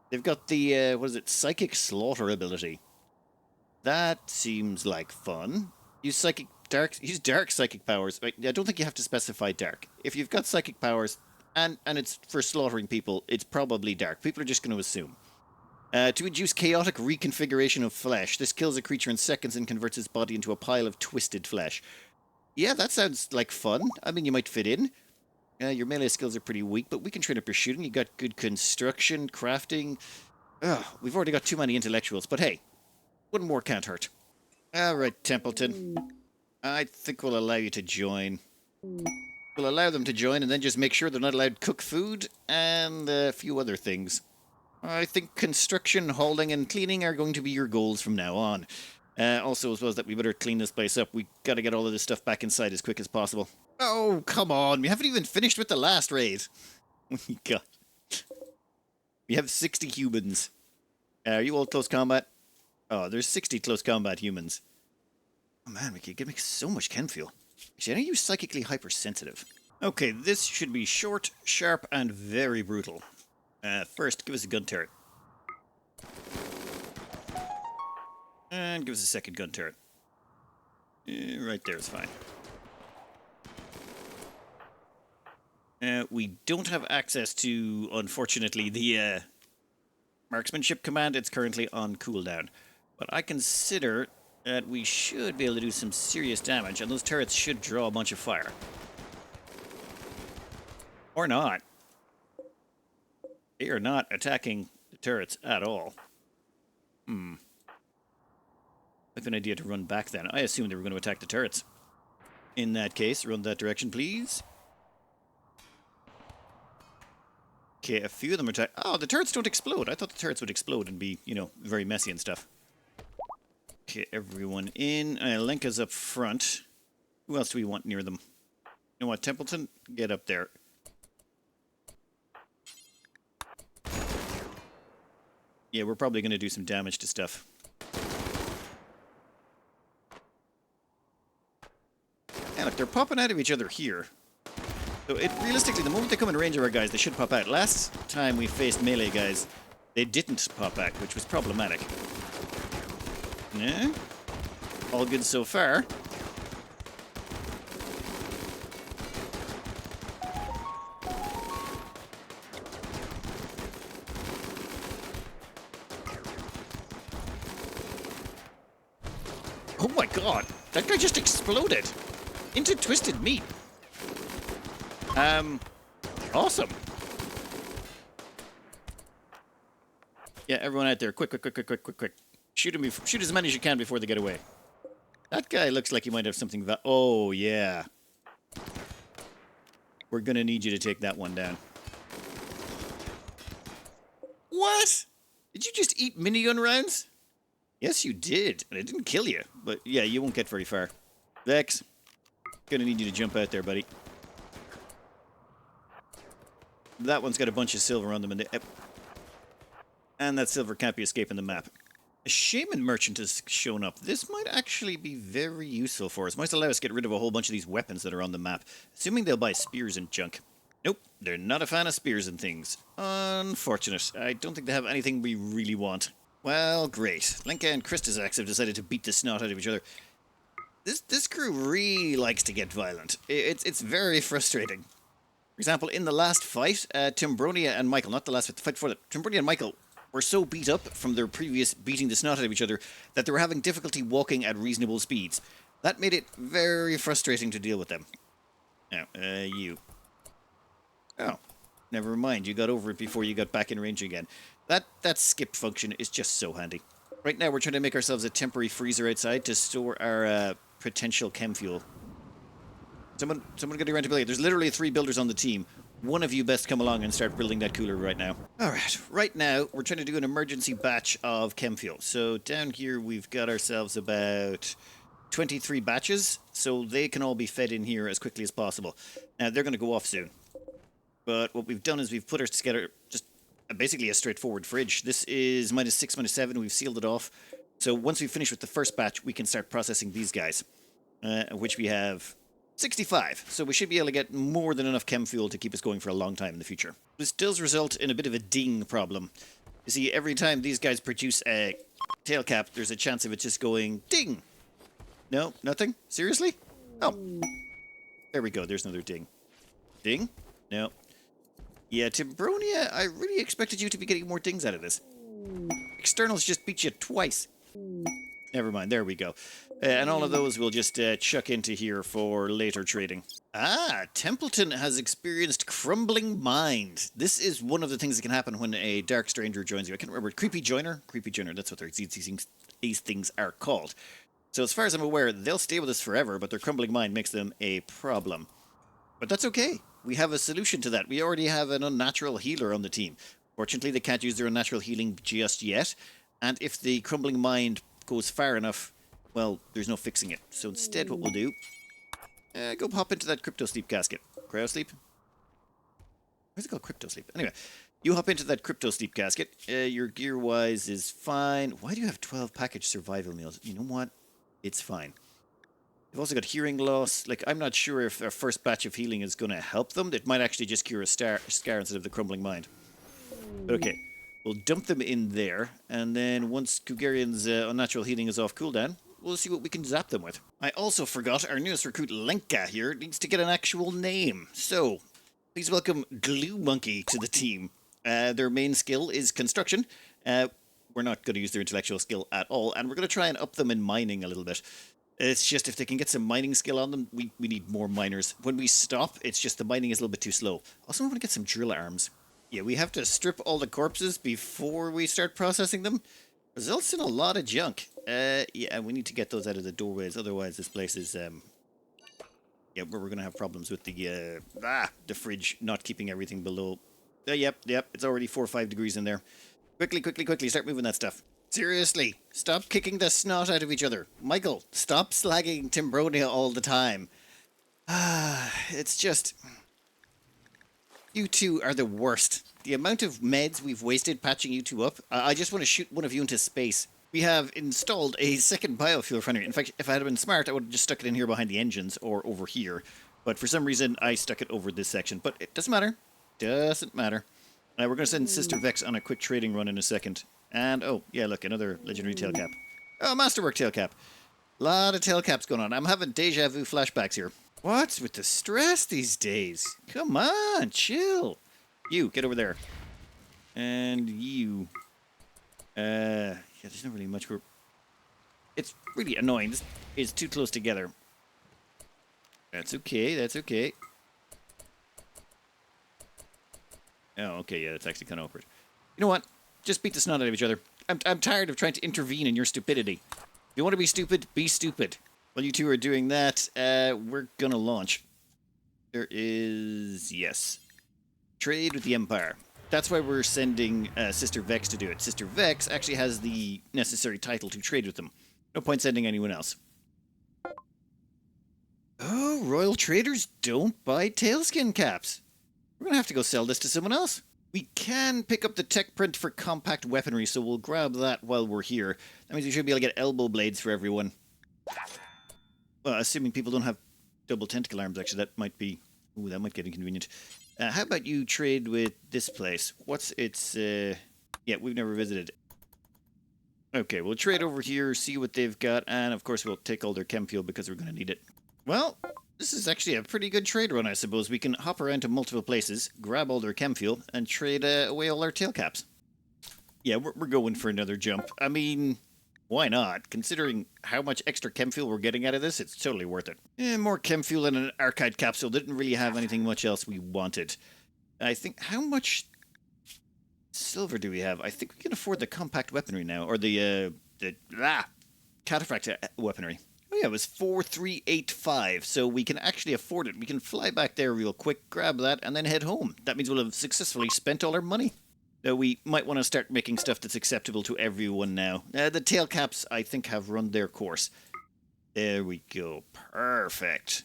They've got the, Psychic Slaughter ability. That seems like fun. Use dark psychic powers. I don't think you have to specify dark. If you've got psychic powers, and it's for slaughtering people, it's probably dark. People are just going to assume. To induce chaotic reconfiguration of flesh. This kills a creature in seconds and converts its body into a pile of twisted flesh. Yeah, that sounds like fun. I mean, you might fit in. Your melee skills are pretty weak, but we can train up your shooting. You got good construction, crafting. We've already got too many intellectuals, but hey, one more can't hurt. All right, Templeton. I think we'll allow you to join. We'll allow them to join and then just make sure they're not allowed to cook food and a few other things. I think construction, hauling, and cleaning are going to be your goals from now on. Also, as well as that, we better clean this place up. We got to get all of this stuff back inside as quick as possible. Oh, come on. We haven't even finished with the last raid. We got... We have 60 humans. Are you all close combat? Oh, there's 60 close combat humans. Oh man, we could make so much chem fuel. Actually, I know you're psychically hypersensitive. Okay, this should be short, sharp, and very brutal. First, give us a gun turret. And give us a second gun turret. Right there is fine. We don't have access to, unfortunately, the marksmanship command. It's currently on cooldown. But I consider that we should be able to do some serious damage, and those turrets should draw a bunch of fire. Or not. They are not attacking the turrets at all. I have an idea to run back then. I assumed they were going to attack the turrets. In that case, run that direction, please. Okay, a few of them are attack. Oh, the turrets don't explode. I thought the turrets would explode and be, you know, very messy and stuff. Okay, everyone in. Lenka's up front. Who else do we want near them? You know what, Templeton? Get up there. Yeah, we're probably going to do some damage to stuff. Yeah, look, they're popping out of each other here. So, realistically, the moment they come in range of our guys, they should pop out. Last time we faced melee guys, they didn't pop out, which was problematic. Yeah? All good so far. Oh my god! That guy just exploded! Into twisted meat! Awesome! Yeah, everyone out there, quick. Shoot as many as you can before they get away. That guy looks like he might have something oh, yeah. We're gonna need you to take that one down. What? Did you just eat minigun rounds? Yes, you did, and it didn't kill you. But yeah, you won't get very far. Vex, gonna need you to jump out there, buddy. That one's got a bunch of silver on them, and that silver can't be escaping the map. A shaman merchant has shown up. This might actually be very useful for us. Might allow us to get rid of a whole bunch of these weapons that are on the map. Assuming they'll buy spears and junk. Nope, they're not a fan of spears and things. Unfortunate. I don't think they have anything we really want. Well, great. Lenka and Christazax have decided to beat the snot out of each other. This crew really likes to get violent. It's very frustrating. For example, in the last fight, Timbronia and Michael, not the last fight, the fight before that, Timbronia and Michael were so beat up from their previous beating the snot out of each other that they were having difficulty walking at reasonable speeds. That made it very frustrating to deal with them. Now, you. Oh, never mind. You got over it before you got back in range again. That skip function is just so handy. Right now, we're trying to make ourselves a temporary freezer outside to store our potential chem fuel. Someone get around to building it. There's literally 3 builders on the team. One of you best come along and start building that cooler right now. Alright, right now, we're trying to do an emergency batch of chem fuel. So down here, we've got ourselves about 23 batches, so they can all be fed in here as quickly as possible. Now, they're going to go off soon. But what we've done is we've put together just basically a straightforward fridge. This is -6, -7. We've sealed it off. So once we finish with the first batch, we can start processing these guys, which we have 65. So we should be able to get more than enough chem fuel to keep us going for a long time in the future. This does result in a bit of a ding problem. You see, every time these guys produce a tail cap, there's a chance of it just going ding. No, nothing? Seriously? Oh. There we go. There's another ding. Ding? No. Yeah, Timbronia, I really expected you to be getting more dings out of this. Externals just beat you twice. Never mind, there we go. And all of those we'll just chuck into here for later trading. Ah, Templeton has experienced Crumbling Mind. This is one of the things that can happen when a Dark Stranger joins you. I can't remember. Creepy Joiner? Creepy Joiner, that's what these things are called. So as far as I'm aware, they'll stay with us forever, but their Crumbling Mind makes them a problem. But that's okay. We have a solution to that. We already have an unnatural healer on the team. Fortunately, they can't use their unnatural healing just yet. And if the Crumbling Mind goes far enough, well, there's no fixing it. So instead what we'll do, go hop into that crypto sleep casket. Cryo sleep? Where's it called crypto sleep? Anyway, you hop into that crypto sleep casket. Your gear-wise is fine. Why do you have 12 packaged survival meals? You know what? It's fine. They've also got hearing loss. Like, I'm not sure if our first batch of healing is going to help them. It might actually just cure a scar instead of the crumbling mind. But okay, we'll dump them in there. And then once Kugarian's unnatural healing is off cooldown, we'll see what we can zap them with. I also forgot our newest recruit, Lenka, here, needs to get an actual name. So, please welcome Glue Monkey to the team. Their main skill is construction. We're not going to use their intellectual skill at all, and we're going to try and up them in mining a little bit. It's just if they can get some mining skill on them, we need more miners. When we stop, it's just the mining is a little bit too slow. Also, I want to get some drill arms. Yeah, we have to strip all the corpses before we start processing them. Results in a lot of junk. Yeah, we need to get those out of the doorways. Otherwise, this place is, yeah, we're going to have problems with the fridge not keeping everything below. Yep, it's already 4 or 5 degrees in there. Quickly, start moving that stuff. Seriously, stop kicking the snot out of each other. Michael, stop slagging Timbronia all the time. It's just... You two are the worst. The amount of meds we've wasted patching you two up, I just want to shoot one of you into space. We have installed a second biofuel refinery. In fact, if I had been smart, I would have just stuck it in here behind the engines or over here. But for some reason, I stuck it over this section. But it doesn't matter. Doesn't matter. We're going to send Sister Vex on a quick trading run in a second. And, oh, yeah, look, another legendary tail cap. Oh, Masterwork tail cap. A lot of tail caps going on. I'm having deja vu flashbacks here. What's with the stress these days? Come on, chill. You, get over there. And you. Yeah, there's not really much for... It's really annoying. This is too close together. That's okay. Oh, okay, yeah, that's actually kind of awkward. You know what? Just beat the snot out of each other. I'm tired of trying to intervene in your stupidity. If you want to be stupid, be stupid. While you two are doing that, we're gonna launch. There is... Yes. Trade with the Empire. That's why we're sending Sister Vex to do it. Sister Vex actually has the necessary title to trade with them. No point sending anyone else. Oh, Royal Traders don't buy tailskin caps. We're going to have to go sell this to someone else. We can pick up the tech print for compact weaponry, so we'll grab that while we're here. That means we should be able to get elbow blades for everyone. Well, assuming people don't have double tentacle arms, actually, that might be... Ooh, that might get inconvenient. How about you trade with this place? What's its... Yeah, we've never visited. Okay, we'll trade over here, see what they've got, and of course we'll take all their chem fuel because we're going to need it. Well... This is actually a pretty good trade run, I suppose. We can hop around to multiple places, grab all their chem fuel, and trade away all our tail caps. Yeah, we're going for another jump. I mean, why not? Considering how much extra chem fuel we're getting out of this, it's totally worth it. More chem fuel and an archive capsule didn't really have anything much else we wanted. I think, how much silver do we have? I think we can afford the compact weaponry now, or the cataphract weaponry. Oh yeah, it was 4385, so we can actually afford it. We can fly back there real quick, grab that, and then head home. That means we'll have successfully spent all our money. Though we might want to start making stuff that's acceptable to everyone now. The tail caps, I think, have run their course. There we go. Perfect.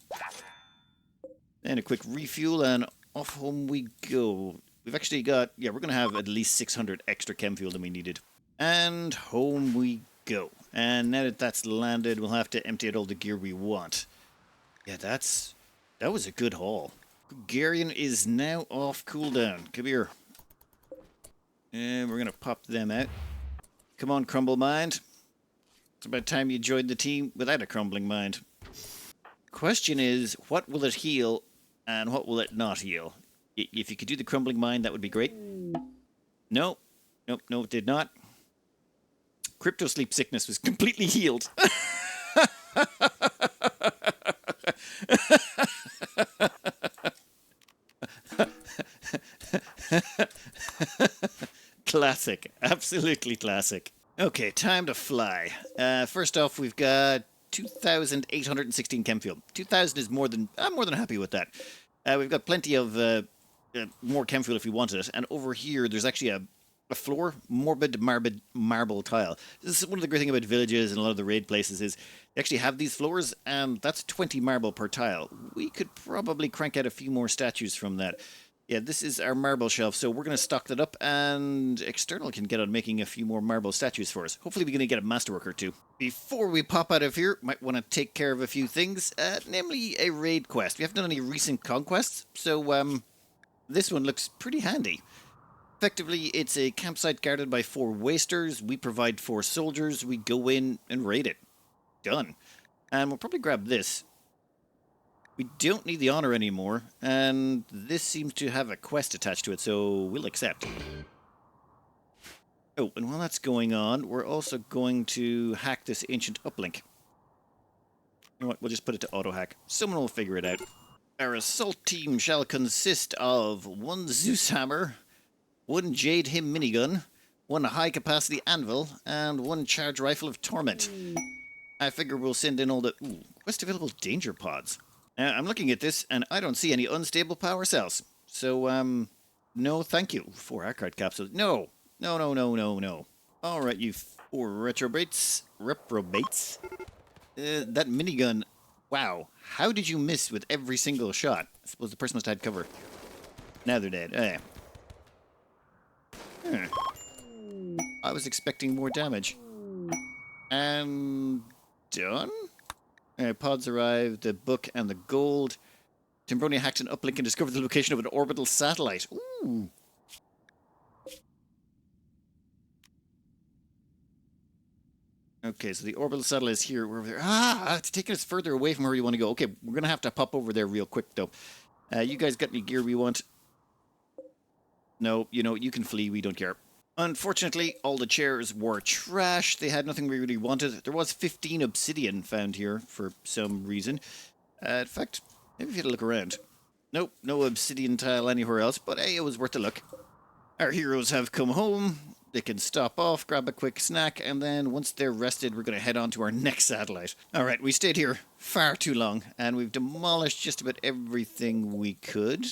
And a quick refuel, and off home we go. We've actually got... Yeah, we're going to have at least 600 extra chem fuel than we needed. And home we go. And now that that's landed, we'll have to empty out all the gear we want. Yeah, that was a good haul. Garian is now off cooldown. Come here. And we're going to pop them out. Come on, Crumble Mind. It's about time you joined the team without a crumbling mind. Question is, what will it heal and what will it not heal? If you could do the crumbling mind, that would be great. No, it did not. Crypto sleep sickness was completely healed. Classic. Absolutely classic. Okay, time to fly. First off, we've got 2,816 chem fuel. 2,000 is more than... I'm more than happy with that. We've got plenty of more chem fuel if we wanted it. And over here, there's actually A floor, morbid marble tile. This is one of the great things about villages and a lot of the raid places is they actually have these floors, and that's 20 marble per tile. We could probably crank out a few more statues from that. Yeah, this is our marble shelf, so we're going to stock that up, and External can get on making a few more marble statues for us. Hopefully we're going to get a masterwork or two. Before we pop out of here, might want to take care of a few things, namely a raid quest. We haven't done any recent conquests, so this one looks pretty handy. Effectively, it's a campsite guarded by 4 wasters. We provide 4 soldiers. We go in and raid it. Done. And we'll probably grab this. We don't need the honor anymore, and this seems to have a quest attached to it, so we'll accept. Oh, and while that's going on, we're also going to hack this ancient uplink. You know what, we'll just put it to auto-hack. Someone will figure it out. Our assault team shall consist of 1 Zeus hammer, 1 Jade Him minigun, 1 high-capacity anvil, and 1 charge rifle of torment. I figure we'll send in all the... Ooh, quest available danger pods. I'm looking at this, and I don't see any unstable power cells. So, no thank you. 4 archive capsules. No. No. Alright, you 4 reprobates. That minigun. Wow. How did you miss with every single shot? I suppose the person must have had cover. Now they're dead. I was expecting more damage. And... done? Pods arrived, the book and the gold. Timbronia hacked an uplink and discovered the location of an orbital satellite. Ooh. Okay, so the orbital satellite is here. We're over there. It's taking us further away from where we want to go. Okay, we're going to have to pop over there real quick, though. You guys got any gear we want? No, you can flee. We don't care. Unfortunately, all the chairs were trash. They had nothing we really wanted. There was 15 obsidian found here for some reason. In fact, maybe if you had a look around. Nope, no obsidian tile anywhere else, but hey, it was worth a look. Our heroes have come home. They can stop off, grab a quick snack, and then once they're rested, we're going to head on to our next satellite. Alright, we stayed here far too long, and we've demolished just about everything we could.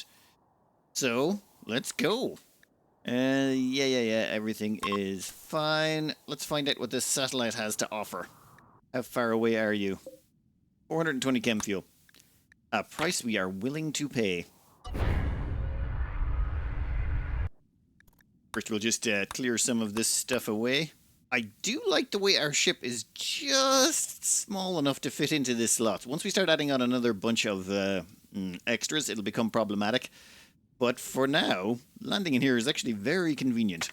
So, let's go. Yeah, everything is fine. Let's find out what this satellite has to offer. How far away are you? 420 chem fuel. A price we are willing to pay. First, we'll just clear some of this stuff away. I do like the way our ship is just small enough to fit into this slot. Once we start adding on another bunch of extras, it'll become problematic. But for now, landing in here is actually very convenient.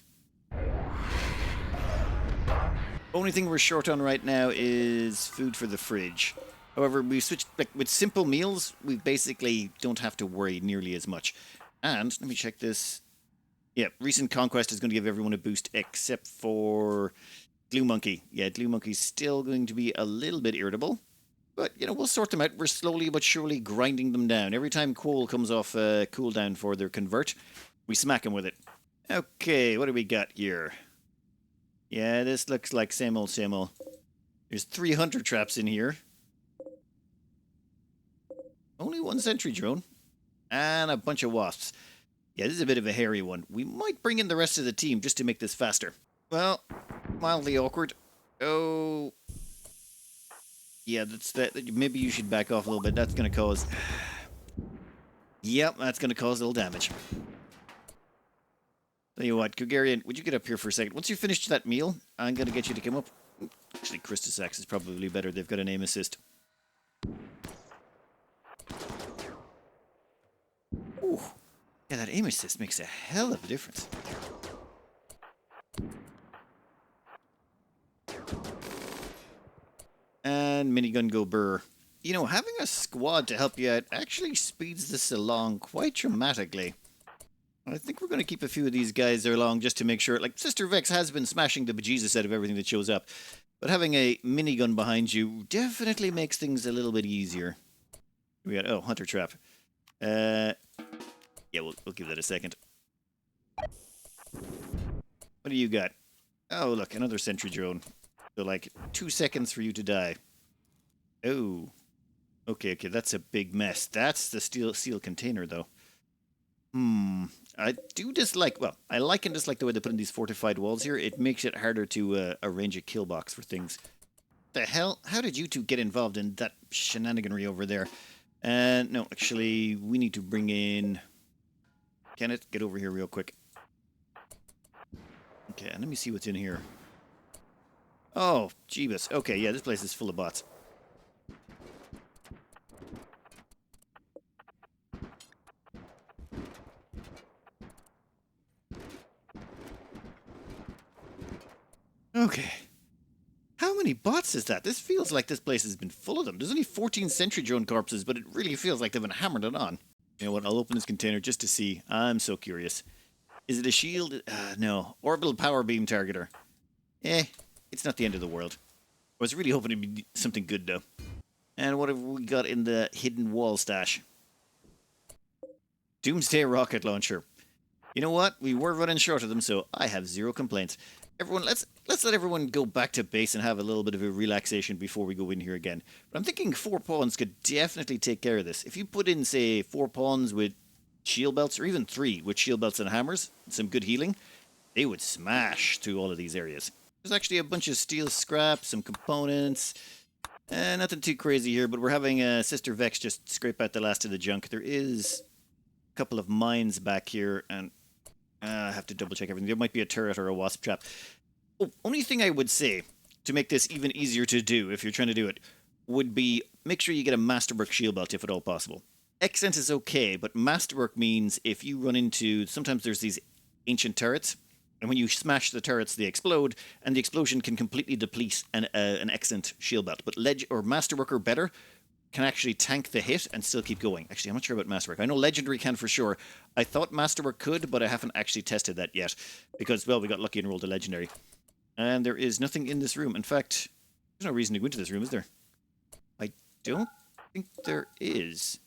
Only thing we're short on right now is food for the fridge. However, we switched with simple meals, we basically don't have to worry nearly as much. And let me check this. Yeah, recent conquest is going to give everyone a boost except for Glue Monkey. Yeah, Glue Monkey's still going to be a little bit irritable. But, we'll sort them out. We're slowly but surely grinding them down. Every time coal comes off cooldown for their convert, we smack them with it. Okay, what do we got here? Yeah, this looks like same old, same old. There's 3 hunter traps in here. Only 1 sentry drone. And a bunch of wasps. Yeah, this is a bit of a hairy one. We might bring in the rest of the team just to make this faster. Well, mildly awkward. Oh... yeah, maybe you should back off a little bit. That's going to cause... yep, that's going to cause a little damage. Tell you what, Kugarian, would you get up here for a second? Once you finish that meal, I'm going to get you to come up. Actually, Christosax is probably better. They've got an aim assist. Ooh. Yeah, that aim assist makes a hell of a difference. And minigun go burr. Having a squad to help you out actually speeds this along quite dramatically. I think we're going to keep a few of these guys there along just to make sure. Like, Sister Vex has been smashing the bejesus out of everything that shows up. But having a minigun behind you definitely makes things a little bit easier. We got, hunter trap. Yeah, we'll give that a second. What do you got? Oh, look, another sentry drone. So, 2 seconds for you to die. Oh. Okay, that's a big mess. That's the steel container, though. I do dislike, well, I like and dislike the way they put in these fortified walls here. It makes it harder to arrange a kill box for things. The hell? How did you two get involved in that shenaniganry over there? No, actually, we need to bring in... Kenneth, get over here real quick. Okay, let me see what's in here. Oh, Jeebus. Okay, yeah, this place is full of bots. Okay. How many bots is that? This feels like this place has been full of them. There's only 14 sentry drone corpses, but it really feels like they've been hammered it on. You know what? I'll open this container just to see. I'm so curious. Is it a shield? No. Orbital power beam targeter. It's not the end of the world. I was really hoping it'd be something good, though. And what have we got in the hidden wall stash? Doomsday rocket launcher. You know what? We were running short of them, so I have zero complaints. Everyone, let's let everyone go back to base and have a little bit of a relaxation before we go in here again. But I'm thinking 4 pawns could definitely take care of this. If you put in, say, 4 pawns with shield belts, or even 3 with shield belts and hammers, and some good healing, they would smash through all of these areas. There's actually a bunch of steel scrap, some components. Nothing too crazy here, but we're having Sister Vex just scrape out the last of the junk. There is a couple of mines back here, and I have to double check everything. There might be a turret or a wasp trap. Oh, only thing I would say to make this even easier to do if you're trying to do it would be make sure you get a Masterwork shield belt if at all possible. Accent is okay, but Masterwork means if you run into... Sometimes there's these ancient turrets, and when you smash the turrets, they explode, and the explosion can completely deplete an excellent shield belt. But Masterwork or better can actually tank the hit and still keep going. Actually, I'm not sure about Masterwork. I know Legendary can for sure. I thought Masterwork could, but I haven't actually tested that yet. Because, well, we got lucky and rolled a Legendary. And there is nothing in this room. In fact, there's no reason to go into this room, is there? I don't think there is.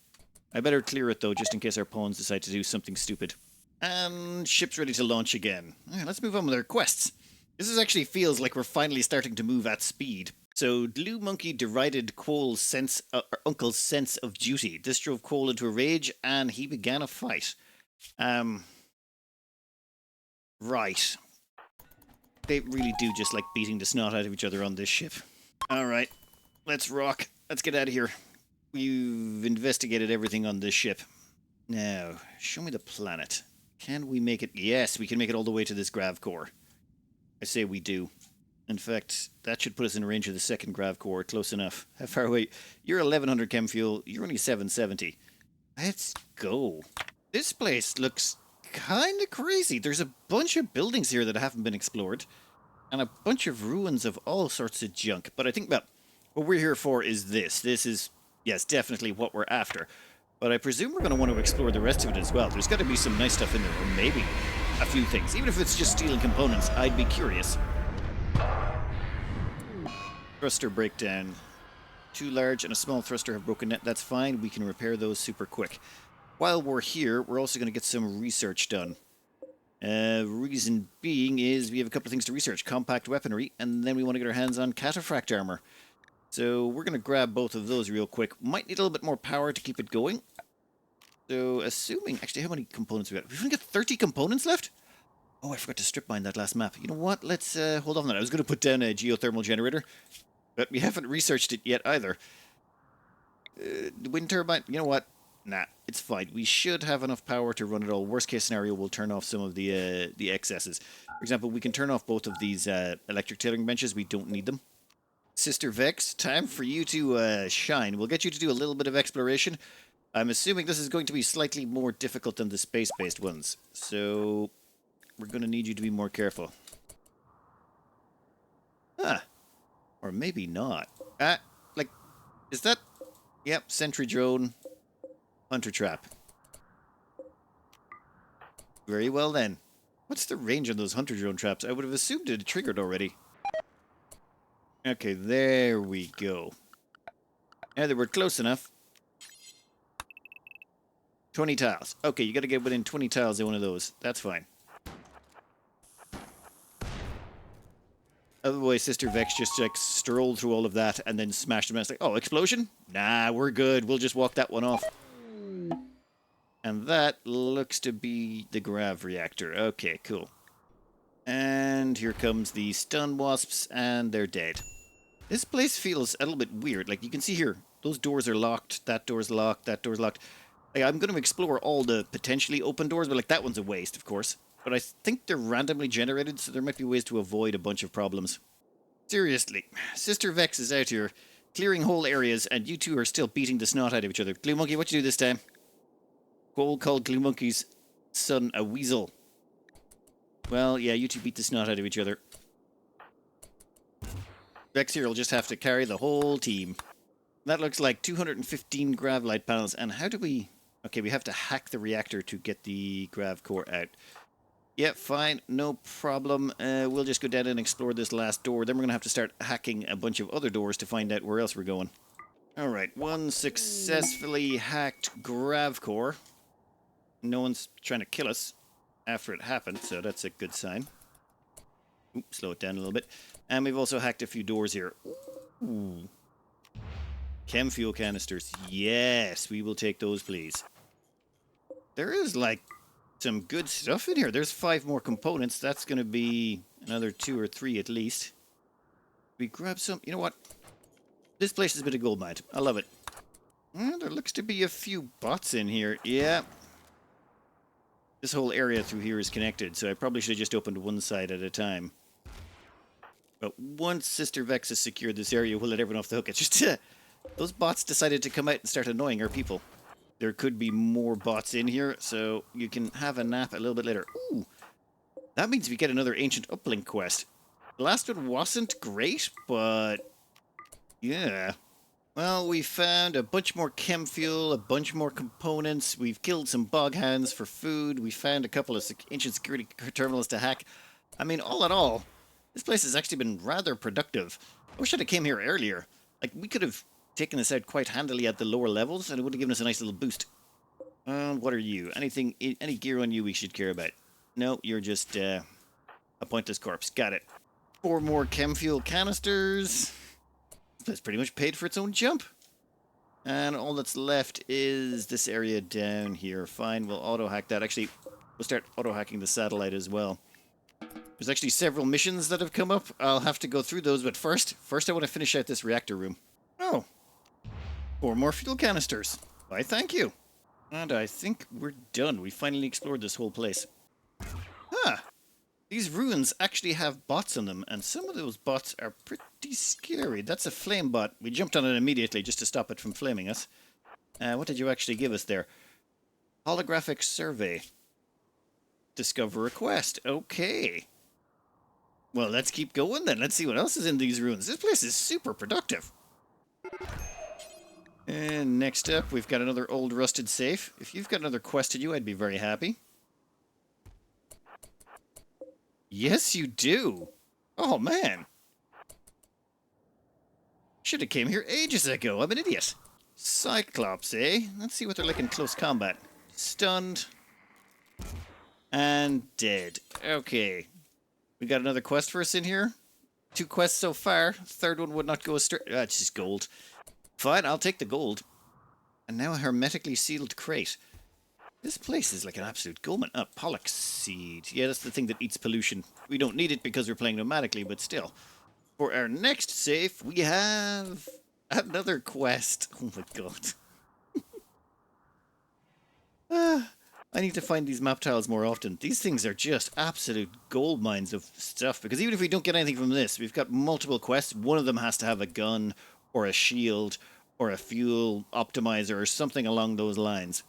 I better clear it, though, just in case our pawns decide to do something stupid. And ship's ready to launch again. Right, let's move on with our quests. This actually feels like we're finally starting to move at speed. So, Blue Monkey derided Quole's uncle's sense of duty. This drove Quole into a rage, and he began a fight. Right. They really do just like beating the snot out of each other on this ship. Alright, let's rock. Let's get out of here. We've investigated everything on this ship. Now, show me the planet. Can we make it? Yes, we can make it all the way to this Grav core. I say we do. In fact, that should put us in range of the second Grav core. Close enough. How far away? You're 1100 chem fuel. You're only 770. Let's go. This place looks kind of crazy. There's a bunch of buildings here that haven't been explored. And a bunch of ruins of all sorts of junk. But I think, well, what we're here for is this. This is, yes, definitely what we're after. But I presume we're going to want to explore the rest of it as well. There's got to be some nice stuff in there, or maybe a few things. Even if it's just stealing components, I'd be curious. Thruster breakdown. Too large and a small thruster have broken net. That's fine. We can repair those super quick. While we're here, we're also going to get some research done. Reason being is we have a couple of things to research. Compact weaponry, and then we want to get our hands on cataphract armor. So we're going to grab both of those real quick. Might need a little bit more power to keep it going. So assuming... Actually, how many components we got? We've only got 30 components left? Oh, I forgot to strip mine that last map. You know what? Let's hold on to that. I was going to put down a geothermal generator, but we haven't researched it yet either. The wind turbine... You know what? Nah, it's fine. We should have enough power to run it all. Worst case scenario, we'll turn off some of the excesses. For example, we can turn off both of these electric tailoring benches. We don't need them. Sister Vex, time for you to shine. We'll get you to do a little bit of exploration. I'm assuming this is going to be slightly more difficult than the space-based ones. So, we're going to need you to be more careful. Huh. Or maybe not. Like, is that... Yep, sentry drone. Hunter trap. Very well then. What's the range on those hunter drone traps? I would have assumed it had triggered already. Okay, there we go. Now that we're close enough. 20 tiles. Okay, you gotta get within 20 tiles of one of those. That's fine. Otherwise, Sister Vex just like strolled through all of that and then smashed them. And it's like, oh, explosion? Nah, we're good. We'll just walk that one off. And that looks to be the Grav reactor. Okay, cool. And here comes the stun wasps, and they're dead. This place feels a little bit weird. Like, you can see here, those doors are locked, that door's locked, that door's locked. Like, I'm going to explore all the potentially open doors, but, like, that one's a waste, of course. But I think they're randomly generated, so there might be ways to avoid a bunch of problems. Seriously, Sister Vex is out here, clearing whole areas, and you two are still beating the snot out of each other. Glue Monkey, what you do this time? Cole called Glue Monkey's son a weasel. Well, yeah, you two beat the snot out of each other. Vex here will just have to carry the whole team. That looks like 215 grav light panels. And how do we... Okay, we have to hack the reactor to get the grav core out. Yeah, fine. No problem. We'll just go down and explore this last door. Then we're going to have to start hacking a bunch of other doors to find out where else we're going. Alright, one successfully hacked grav core. No one's trying to kill us after it happened, so that's a good sign. Oops, slow it down a little bit. And we've also hacked a few doors here. Ooh. Chem fuel canisters. Yes, we will take those, please. There is, like, some good stuff in here. There's 5 more components. That's going to be another 2 or 3 at least. We grab some... You know what? This place has been a gold mine. I love it. Well, there looks to be a few bots in here. Yeah. This whole area through here is connected, so I probably should have just opened one side at a time. But once Sister Vex has secured this area, we'll let everyone off the hook. It's just... those bots decided to come out and start annoying our people. There could be more bots in here, so you can have a nap a little bit later. Ooh! That means we get another Ancient Uplink quest. The last one wasn't great, but... yeah. Well, we found a bunch more chem fuel, a bunch more components. We've killed some boghounds for food. We found a couple of ancient security terminals to hack. I mean, all in all, this place has actually been rather productive. I wish I'd have came here earlier. Like, we could have taken this out quite handily at the lower levels, and it would have given us a nice little boost. What are you? Anything, any gear on you we should care about? No, you're just a pointless corpse. Got it. 4 more chem fuel canisters. That's pretty much paid for its own jump. And all that's left is this area down here. Fine, we'll auto-hack that. Actually, we'll start auto-hacking the satellite as well. There's actually several missions that have come up. I'll have to go through those, but first I want to finish out this reactor room. Oh. 4 more fuel canisters. Why, thank you. And I think we're done. We finally explored this whole place. Huh. These ruins actually have bots on them, and some of those bots are pretty scary. That's a flame bot. We jumped on it immediately just to stop it from flaming us. What did you actually give us there? Holographic survey. Discover a quest. Okay. Well, let's keep going then. Let's see what else is in these ruins. This place is super productive. And next up, we've got another old rusted safe. If you've got another quest to do, I'd be very happy. Yes, you do. Oh, man. Should have came here ages ago. I'm an idiot. Cyclops, eh? Let's see what they're like in close combat. Stunned. And dead. Okay. We got another quest for us in here. 2 quests so far. Third one would not go astray. It's just gold. Fine, I'll take the gold. And now a hermetically sealed crate. This place is like an absolute goldmine. Pollux seed. Yeah, that's the thing that eats pollution. We don't need it because we're playing nomadically, but still. For our next safe, we have another quest. Oh my god. I need to find these map tiles more often. These things are just absolute gold mines of stuff. Because even if we don't get anything from this, we've got multiple quests. One of them has to have a gun, or a shield, or a fuel optimizer, or something along those lines.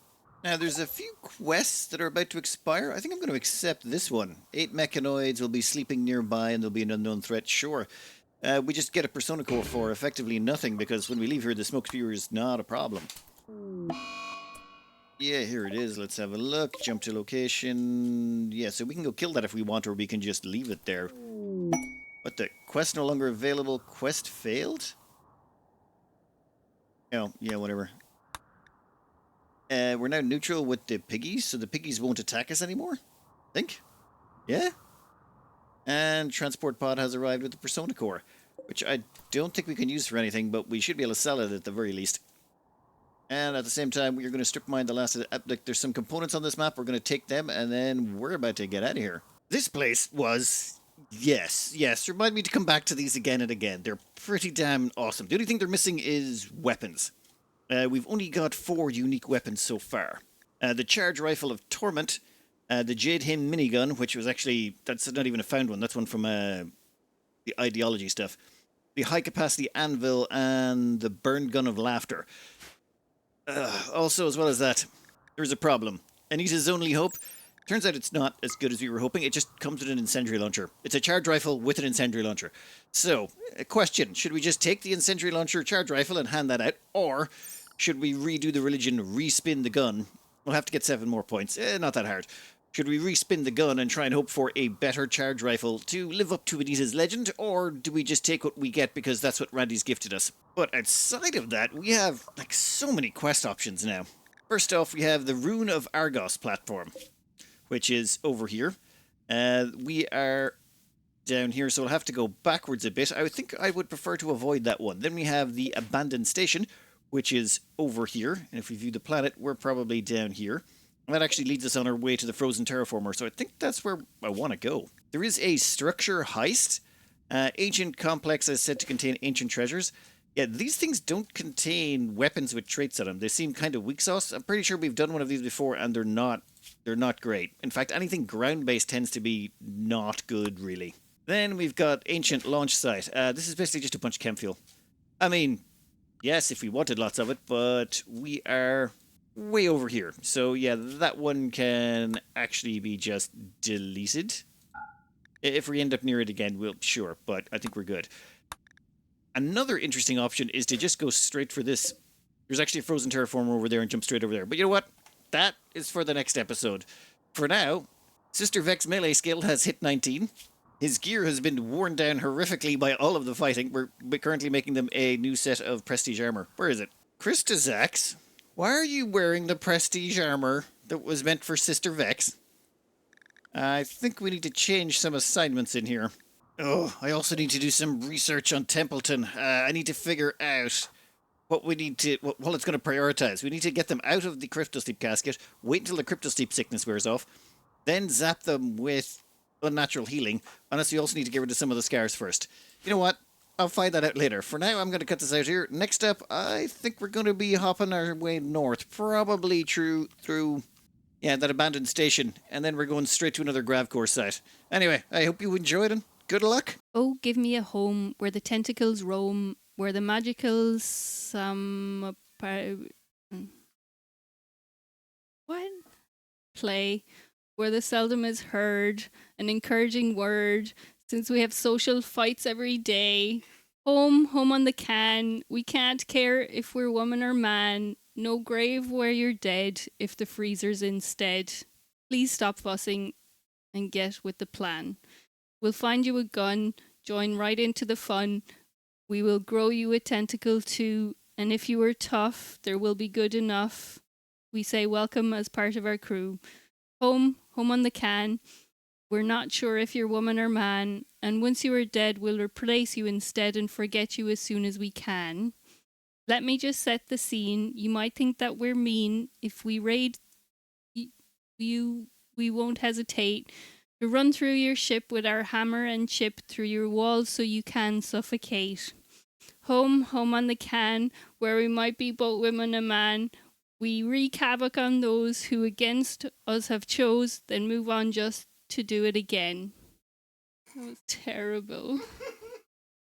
Now, there's a few quests that are about to expire. I think I'm going to accept this one. 8 mechanoids will be sleeping nearby and there'll be an unknown threat. Sure. We just get a persona core for effectively nothing because when we leave here, the smoke spewer is not a problem. Yeah, here it is. Let's have a look. Jump to location. Yeah, so we can go kill that if we want, or we can just leave it there. What the? Quest no longer available. Quest failed? Oh, yeah, whatever. We're now neutral with the piggies, so the piggies won't attack us anymore? I think? Yeah? And transport pod has arrived with the persona core, which I don't think we can use for anything, but we should be able to sell it at the very least. And at the same time, we're going to strip mine the last of the... Like, there's some components on this map. We're going to take them, and then we're about to get out of here. This place was... Yes. Remind me to come back to these again and again. They're pretty damn awesome. The only thing they're missing is weapons. We've only got 4 unique weapons so far. The Charge Rifle of Torment, the Jade Hymn Minigun, which was actually... That's not even a found one. That's one from the Ideology stuff. The High Capacity Anvil, and the Burn Gun of Laughter. Also, as well as that, there's a problem. Anita's only hope. Turns out it's not as good as we were hoping. It just comes with an incendiary launcher. It's a charge rifle with an incendiary launcher. So, a question. Should we just take the incendiary launcher charge rifle and hand that out? Or should we redo the religion, respin the gun? We'll have to get 7 more points. Not that hard. Should we respin the gun and try and hope for a better charge rifle to live up to Anita's legend? Or do we just take what we get because that's what Randy's gifted us? But outside of that, we have like so many quest options now. First off, we have the Rune of Argos platform, which is over here. We are down here, so we'll have to go backwards a bit. I think I would prefer to avoid that one. Then we have the Abandoned Station, which is over here. And if we view the planet, we're probably down here. And that actually leads us on our way to the Frozen Terraformer, so I think that's where I want to go. There is a structure heist. Ancient complex is said to contain ancient treasures. Yeah, these things don't contain weapons with traits on them. They seem kind of weak sauce. I'm pretty sure we've done one of these before, and they're not great. In fact, anything ground-based tends to be not good, really. Then we've got Ancient Launch Site. This is basically just a bunch of chem fuel. I mean, yes, if we wanted lots of it, but we are way over here. So yeah, that one can actually be just deleted. If we end up near it again, we'll... Sure, but I think we're good. Another interesting option is to just go straight for this. There's actually a Frozen Terraformer over there and jump straight over there. But you know what? That is for the next episode. For now, Sister Vex melee skill has hit 19. His gear has been worn down horrifically by all of the fighting. We're currently making them a new set of prestige armor. Where is it? Christazax, why are you wearing the prestige armor that was meant for Sister Vex? I think we need to change some assignments in here. Oh, I also need to do some research on Templeton. I need to figure out what we need to... Well, it's going to prioritize. We need to get them out of the Cryptosleep casket, wait until the Cryptosleep sickness wears off, then zap them with unnatural healing, unless we also need to get rid of some of the scars first. You know what? I'll find that out later. For now, I'm going to cut this out here. Next up, I think we're going to be hopping our way north, probably through that abandoned station, and then we're going straight to another gravcore site. Anyway, I hope you enjoyed it. Good luck. Oh, give me a home where the tentacles roam, where the magicals play, where the seldom is heard, an encouraging word, since we have social fights every day. Home on the can, we can't care if we're woman or man, no grave where you're dead if the freezer's instead. Please stop fussing and get with the plan. We'll find you a gun, join right into the fun. We will grow you a tentacle too, and if you are tough, there will be good enough. We say welcome as part of our crew. Home on the can. We're not sure if you're woman or man, and once you are dead, we'll replace you instead and forget you as soon as we can. Let me just set the scene. You might think that we're mean. If we raid you, we won't hesitate to run through your ship with our hammer and chip through your walls so you can suffocate. Home on the can, where we might be both women and man. We wreak havoc on those who against us have chose, then move on just to do it again. That was terrible.